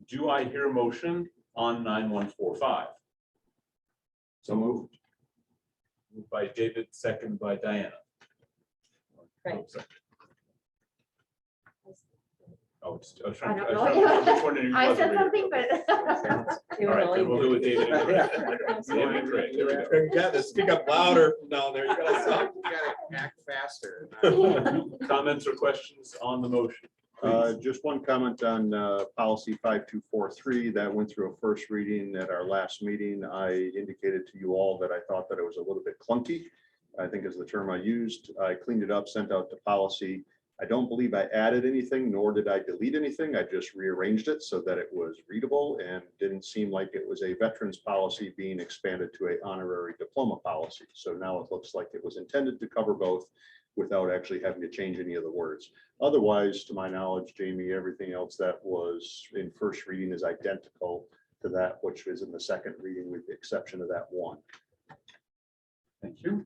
S1: Do I hear a motion on 9145? So moved. Moved by David, second by Diana.
S9: Right.
S1: Oh, sorry. Oh, I was
S14: I
S1: trying
S14: don't
S1: to.
S14: know.
S1: I'm just wondering who
S14: I
S1: was
S14: said
S1: over here.
S14: something, but.
S1: All right, then we'll do it, David. and Craig. David and Craig, there we go.
S10: You got to speak up louder from down there. You gotta sound-
S12: You gotta act faster.
S1: Comments or questions on the motion?
S15: Just one comment on policy 5243 that went through a first reading at our last meeting. I indicated to you all that I thought that it was a little bit clunky, I think is the term I used. I cleaned it up, sent out to policy. I don't believe I added anything, nor did I delete anything. I just rearranged it so that it was readable and didn't seem like it was a veterans policy being expanded to a honorary diploma policy. So now it looks like it was intended to cover both without actually having to change any of the words. Otherwise, to my knowledge, Jamie, everything else that was in first reading is identical to that which was in the second reading, with the exception of that one.
S1: Thank you.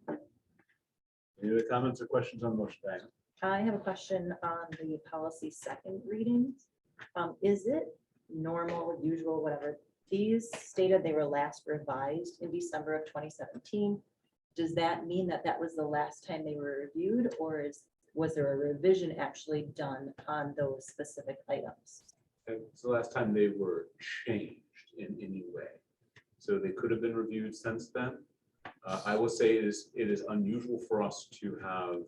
S1: Any other comments or questions on the motion, Diana?
S9: I have a question on the policy second readings. Is it normal, usual, whatever? These stated they were last revised in December of 2017. Does that mean that that was the last time they were reviewed, or was there a revision actually done on those specific items?
S1: And it's the last time they were changed in any way. So they could have been reviewed since then. I will say it is unusual for us to have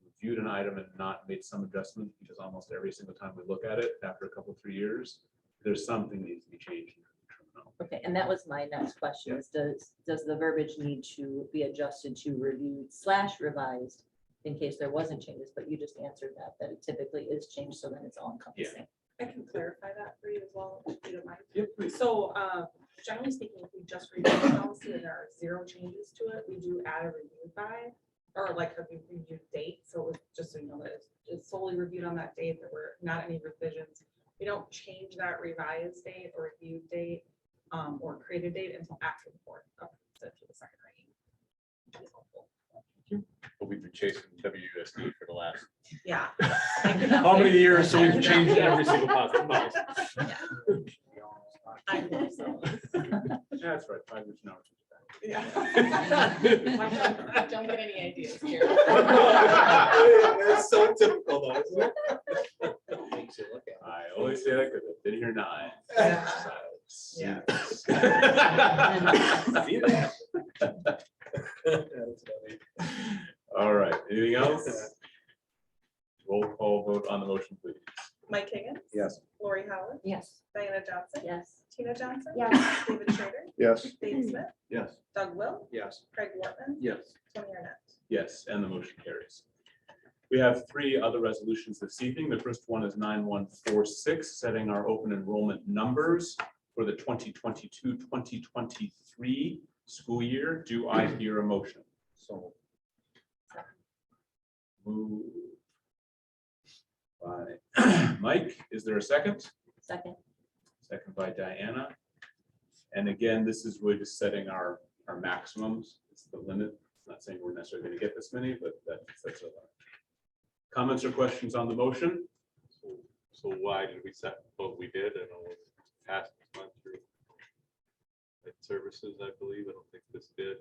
S1: reviewed an item and not made some adjustment, because almost every single time we look at it after a couple, 3 years, there's something that needs to be changed.
S9: Okay, and that was my next question, is does the verbiage need to be adjusted to reviewed/revised in case there wasn't changes, but you just answered that it typically is changed, so then it's all encompassing.
S2: I can clarify that for you as well, if you don't mind.
S1: Yep, please.
S2: So generally speaking, if we just review the policy and there are 0 changes to it, we do add a review by, or like a review date. So it was just so you know that it's solely reviewed on that date. There were not any revisions. We don't change that revised date or reviewed date or created date until after the board approves it for the second reading.
S11: But we've been chasing WUSD for the last.
S2: Yeah.
S10: How many years so we've changed every single possible policy?
S2: I know, so.
S1: That's right, 5 years now.
S2: Yeah. Don't get any ideas here.
S10: That's so typical though, isn't it?
S12: Makes you look at
S1: I always say that because I've been here 9.
S2: Yeah.
S10: See that? That's funny.
S1: All right, anything else? Roll call vote on the motion, please.
S2: Mike Higgins.
S12: Yes.
S2: Lori Howard.
S9: Yes.
S2: Diana Johnson.
S9: Yes.
S2: Tina Johnson.
S14: Yes.
S2: David Schrader.
S15: Yes.
S2: Dave Smith.
S11: Yes.
S2: Doug Will.
S12: Yes.
S2: Craig Wortman.
S13: Yes.
S2: Tony Arnett.
S1: Yes, and the motion carries. We have 3 other resolutions this evening. The first one is 9146, setting our open enrollment numbers for the 2022-2023 school year. Do I hear a motion?
S12: So
S1: Moved by Mike. Is there a second?
S9: Second.
S1: Second by Diana. And again, this is really just setting our maximums. It's the limit. Not saying we're necessarily going to get this many, but that's a lot. Comments or questions on the motion?
S11: So why did we set what we did? And it was past month through services, I believe. I don't think this did.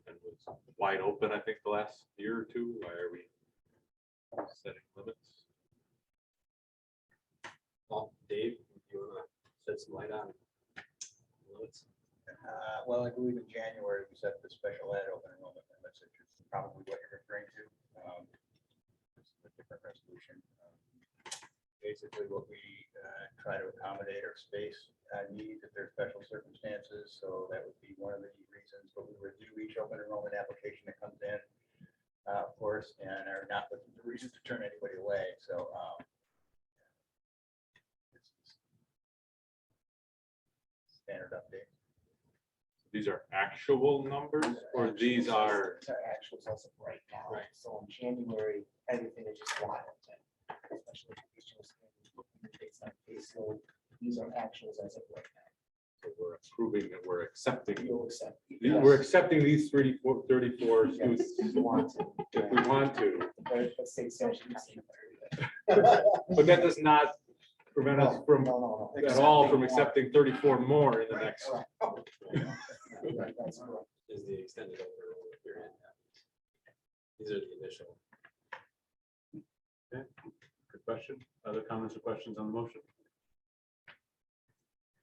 S11: And was was wide open, I think, the last year or two. Why are we setting limits?
S10: Well, Dave, if you wanna shed some light on limits?
S12: Well, I believe in January, we set the special ed open enrollment limits, which is probably what you're referring to. This is a different resolution. Basically, what we try to accommodate our space needs if there's special circumstances, so that would be one of the reasons, but we review each open enrollment application that comes in, of course, and are not looking for reasons to turn anybody away, so. This is standard update.
S11: These are actual numbers or these are,
S16: These are actuals as of right now.
S10: Right.
S16: So in January, everything is just wild. Especially based on caseload. These are actuals as of right now.
S11: so we're approving that we're accepting.
S16: You'll accept.
S11: We're accepting these 34
S16: Yes,
S11: students
S16: if you want to.
S11: if we want to,
S16: But state statute is saying
S11: but that does not prevent us from
S16: No.
S11: at all from accepting 34 more in the next.
S16: Right, that's correct.
S10: Is the extended open enrollment period. These are the initial.
S1: Good question. Other comments or questions on the motion?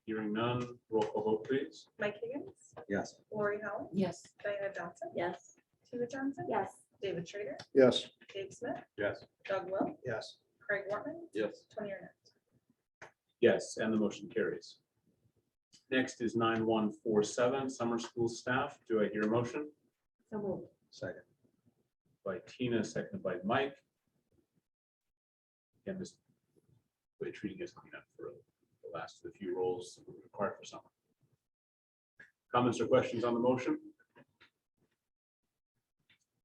S1: Hearing none, roll call vote, please.
S2: Mike Higgins,
S12: Yes.
S2: Lori Holland,
S7: Yes.
S2: Diana Johnson,
S9: Yes.
S2: Tina Johnson.
S14: Yes.
S2: David Schrader,
S15: Yes.
S2: Dave Smith,
S11: Yes.
S2: Doug Will,
S12: Yes.
S2: Craig Wortman,
S11: Yes.
S2: Tony Arnett.
S1: Yes, and the motion carries. Next is 9147, summer school staff. Do I hear a motion?
S9: So moved.
S12: Second.
S1: By Tina, seconded by Mike. Again, this way treating as cleanup for the last of the few roles required for summer. Comments or questions on the motion?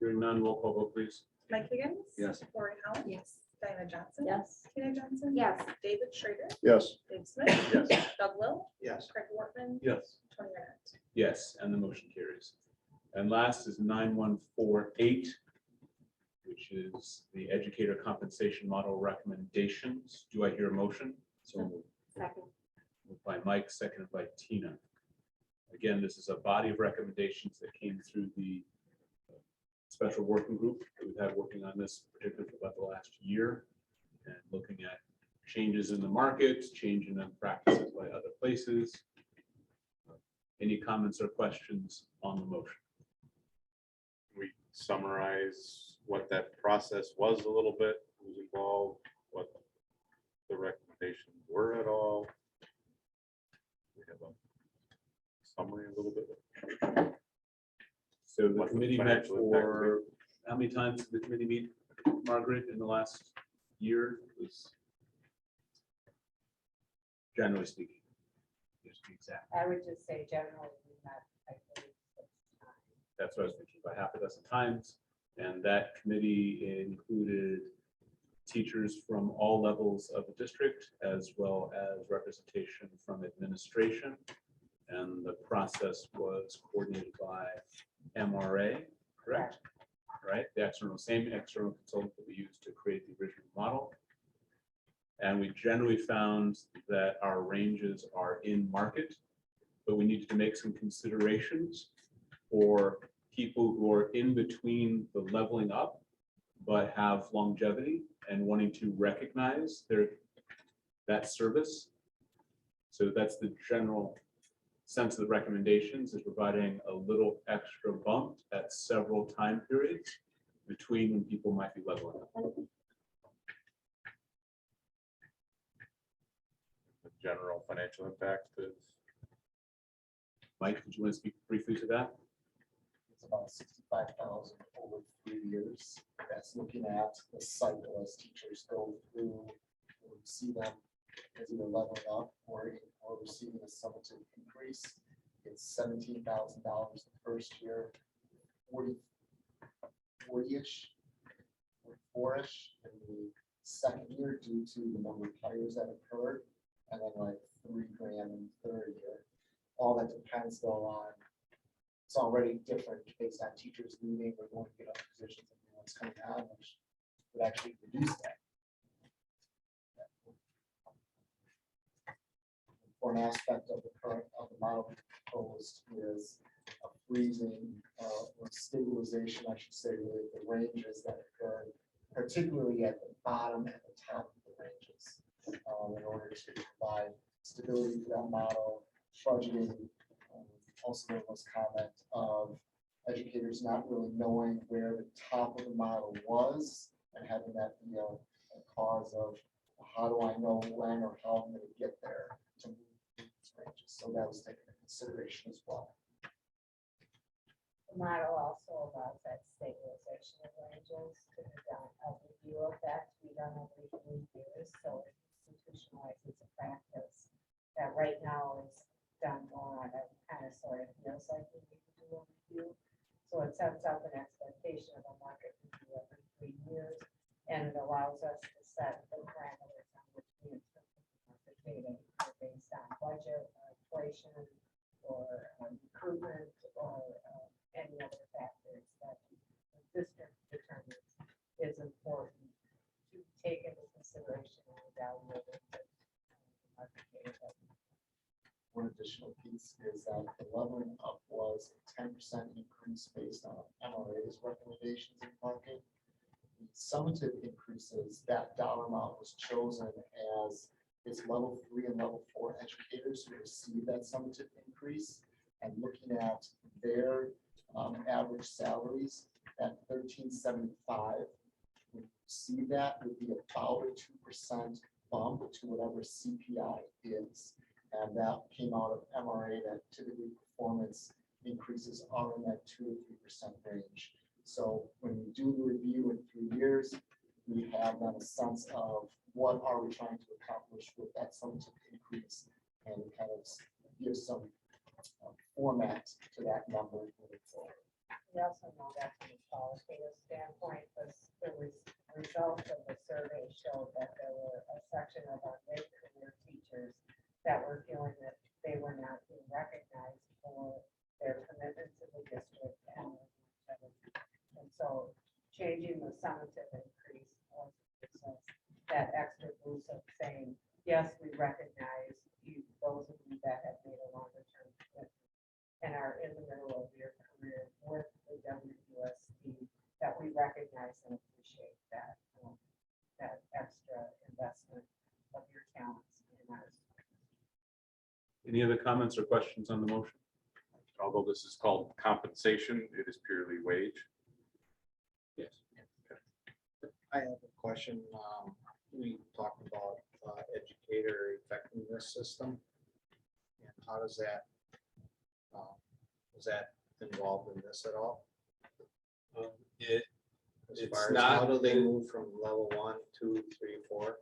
S1: Hearing none, roll call vote, please.
S2: Mike Higgins.
S12: Yes.
S2: Lori Holland.
S7: Yes.
S2: Diana Johnson.
S9: Yes.
S2: Tina Johnson.
S14: Yes.
S2: David Schrader,
S15: Yes.
S2: Dave Smith.
S1: Yes.
S2: Doug Will,
S12: Yes.
S2: Craig Wortman,
S11: Yes.
S2: Tony Arnett.
S1: Yes, and the motion carries. And last is 9148, which is the educator compensation model recommendations. Do I hear a motion?
S9: So
S14: Second.
S1: Moved by Mike, seconded by Tina. Again, this is a body of recommendations that came through the special working group that we've had working on this particularly for about the last year and looking at changes in the market, changing in practices by other places. Any comments or questions on the motion?
S11: We summarize what that process was a little bit, who's involved, what the recommendations were at all. We have a summary a little bit.
S1: So the
S11: What the
S1: committee met
S11: financial impact will
S1: for, how many times did the committee meet, Margaret, in the last year? It was generally speaking. Just to be exact.
S7: I would just say generally, we met, I believe, 6 times.
S1: That's what I was thinking, about half a dozen times. And that committee included teachers from all levels of the district, as well as representation from administration. And the process was coordinated by MRA, correct? Right, the same external consultant that we used to create the original model. And we generally found that our ranges are in market, but we needed to make some considerations for people who are in between the leveling up, but have longevity and wanting to recognize that service. So that's the general sense of the recommendations, is providing a little extra bump at several time periods between when people might be leveling up.
S11: The general financial impact is.
S1: Mike, did you want to speak briefly to that?
S16: It's about 65,000 over 3 years. That's looking at the cycle as teachers go through, we see them as either leveling up or receiving a summative increase. It's $17,000 the first year, 40-ish, 44-ish in the second year due to the number of hires that occurred, and then like $3,000 in the third year. All that depends though on, it's already different based on teachers leaving or going to get other positions and new ones coming on, which would actually reduce that. For an aspect of the current of the model proposed is freezing or stabilization, I should say, with the ranges that occur, particularly at the bottom and the top of the ranges, in order to provide stability for that model, budgeting. Also, there was comment of educators not really knowing where the top of the model was and having that be a cause of how do I know when or how I'm going to get there to move these ranges. So that was taken into consideration as well.
S17: The model also allows that stabilization of ranges to be done, a review of that to be done every 3 years. So it institutionalizes a practice that right now is done more on a kind of sort of feels like we need to do a review. So it sets up an expectation of a market review every 3 years, and it allows us to set the parameters on which we interpret market data, either based on budget, or inflation, or recruitment, or any other factors that the district determines is important to take into consideration and evaluate the market data.
S16: One additional piece is that the leveling up was a 10% increase based on MRA's recommendations in market. The summative increases, that dollar amount was chosen as its level 3 and level 4 educators who received that summative increase, and looking at their average salaries at $13.75. When you see that would be about a 2% bump to whatever CPI is. And that came out of MRA that typically performance increases are in that 2 to 3% range. So when we do the review in 3 years, we have then a sense of what are we trying to accomplish with that summative increase, and it kind of gives some format to that number moving forward.
S17: We also know that from a qualitative standpoint, the results of the survey showed that there were a section of our mid-career teachers that were feeling that they were not being recognized for their commitment to the district and so changing the summative increase was that extra boost of saying, yes, we recognize you, those of you that have made a longer term commitment and are in the middle of your career with the WUSD, that we recognize and appreciate that, that extra investment of your talents in ours.
S1: Any other comments or questions on the motion?
S11: Although this is called compensation, it is purely wage.
S1: Yes.
S12: I have a question. We talked about educator effectiveness system. And how does that, is that involved in this at all? As
S4: It's
S12: far as
S4: not
S12: how do they
S4: in-
S12: move from level 1, 2, 3, 4?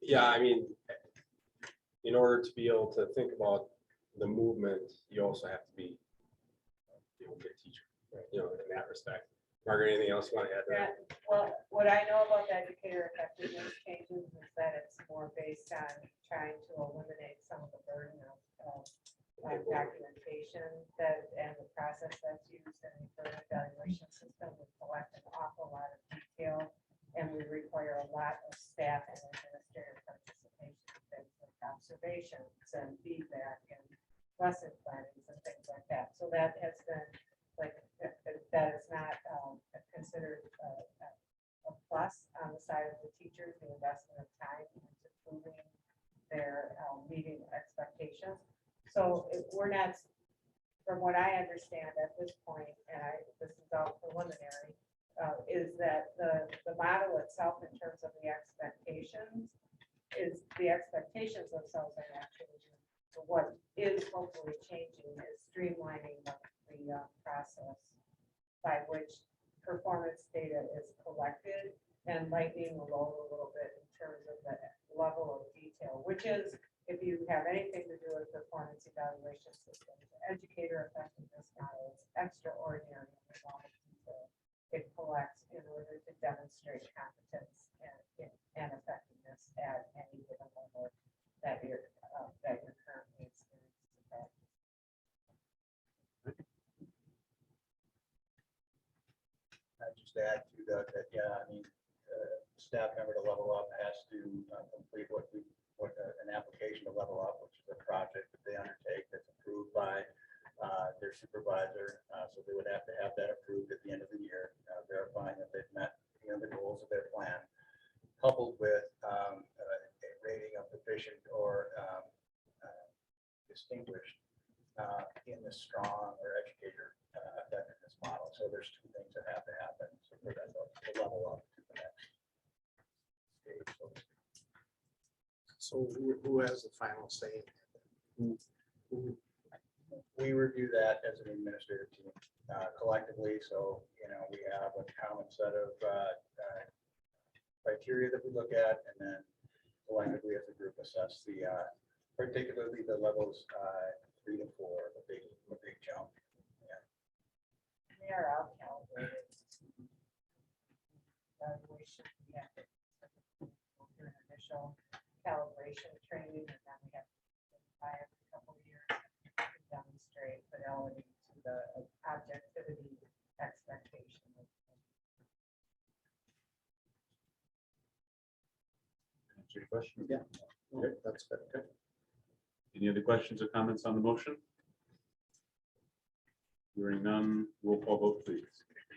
S4: Yeah, I mean, in order to be able to think about the movement, you also have to be, a good teacher, in that respect. Margaret, anything else you want to add to that?
S17: Well, what I know about the educator effectiveness changes is that it's more based on trying to eliminate some of the burden of documentation and the process that's used in the evaluation system. We collect an awful lot of detail, and we require a lot of staff and administrative participation in things like observations and feedback and lesson plannings and things like that. So that has been that is not considered a plus on the side of the teachers, the investment of time into proving their meeting expectations. So we're not, from what I understand at this point, and this is all preliminary, is that the model itself in terms of the expectations is the expectations themselves are not changing. So what is hopefully changing is streamlining the process by which performance data is collected and lightening the load a little bit in terms of the level of detail, which is, if you have anything to do with performance evaluation systems, educator effectiveness model is extraordinary in the amount of detail it collects in order to demonstrate competence and effectiveness at any given level that you're currently experiencing.
S18: I just add to that, yeah, I mean, staff member to level up has to complete an application to level up, which is a project that they undertake that's approved by their supervisor. So they would have to have that approved at the end of the year, verifying that they've met, the goals of their plan, coupled with a rating of proficient or distinguished in the strong or educator effectiveness model. So there's two things that have to happen. So for that to level up to the next stage.
S12: So who has the final say?
S18: We review that as an administrative team collectively. So, we have a common set of criteria that we look at, and then collectively as a group assess particularly the levels 3 to 4, the big jump.
S16: We are out calibrated. Evaluation, we have to do an initial calibration training, and then we have to try every couple of years to demonstrate fidelity to the objectivity expectation.
S1: Answer your question?
S12: Yeah. Okay, that's good. Okay.
S1: Any other questions or comments on the motion? Hearing none, roll call vote, please.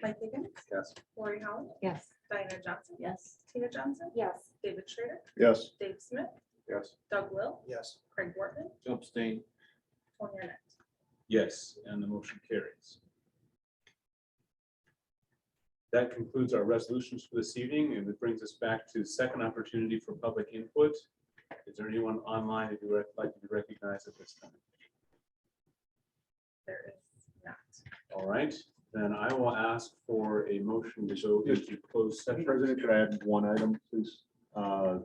S2: Mike Higgins,
S12: Yes.
S2: Lori Holland,
S7: Yes.
S2: Diana Johnson,
S7: Yes.
S2: Tina Johnson,
S14: Yes.
S2: David Schrader,
S15: Yes.
S2: Dave Smith,
S12: Yes.
S2: Doug Will,
S12: Yes.
S2: Craig Wortman,
S13: Abstain.
S2: Tony Arnett.
S1: Yes, and the motion carries. That concludes our resolutions for this evening, and it brings us back to second opportunity for public input. Is there anyone online who would like to be recognized at this time?
S2: There is not.
S1: All right, then I will ask for a motion to go into closed session.
S15: President, could I add one item, please?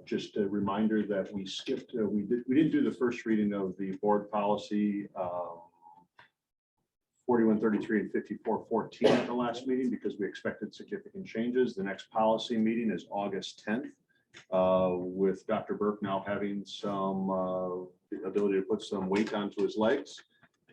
S15: Just a reminder that we skipped, we didn't do the first reading of the board policy 4133 and 5414 at the last meeting because we expected significant changes. The next policy meeting is August 10th. With Dr. Burke now having some ability to put some weight onto his legs.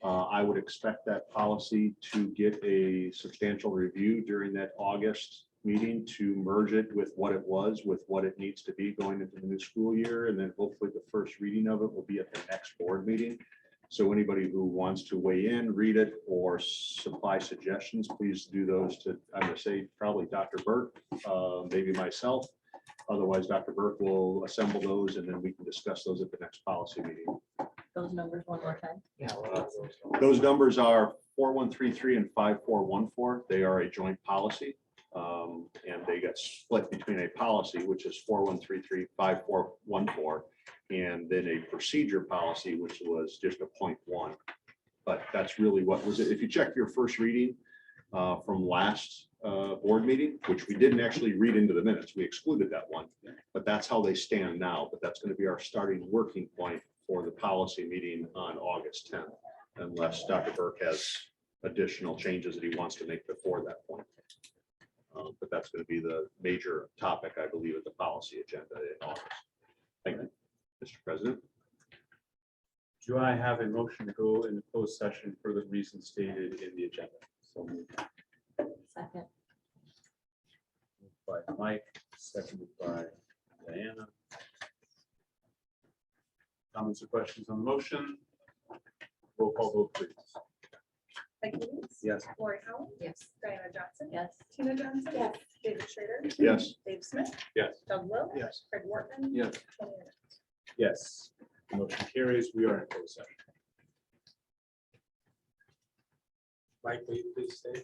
S15: I would expect that policy to get a substantial review during that August meeting to merge it with what it was, with what it needs to be going into the new school year. And then hopefully the first reading of it will be at the next board meeting. So anybody who wants to weigh in, read it, or supply suggestions, please do those to, I'm going to say probably Dr. Burke, maybe myself. Otherwise, Dr. Burke will assemble those and then we can discuss those at the next policy meeting.
S7: Those numbers one more time.
S15: Those numbers are 4133 and 5414. They are a joint policy. And they got split between a policy, which is 4133, 5414, and then a procedure policy, which was just a 0.1. But that's really what was it. If you check your first reading from last board meeting, which we didn't actually read into the minutes, we excluded that one, but that's how they stand now. But that's going to be our starting working point for the policy meeting on August 10th, unless Dr. Burke has additional changes that he wants to make before that point. But that's going to be the major topic, I believe, at the policy agenda in August. Thank you, Mr. President.
S1: Do I have a motion to go into closed session for the reasons stated in the agenda? So moved.
S7: Second.
S1: Moved by Mike, seconded by Diana. Comments or questions on the motion? Roll call vote, please.
S2: Mike Higgins,
S1: Yes.
S2: Lori Holland,
S7: Yes.
S2: Diana Johnson,
S7: Yes.
S2: Tina Johnson, David Schrader,
S15: Yes.
S2: Dave Smith,
S1: Yes.
S2: Doug Will,
S12: Yes.
S2: Craig Wortman,
S13: Yes.
S2: Tony Arnett.
S1: Yes. The motion carries. We are in closed session.
S4: Mike, will you please stay?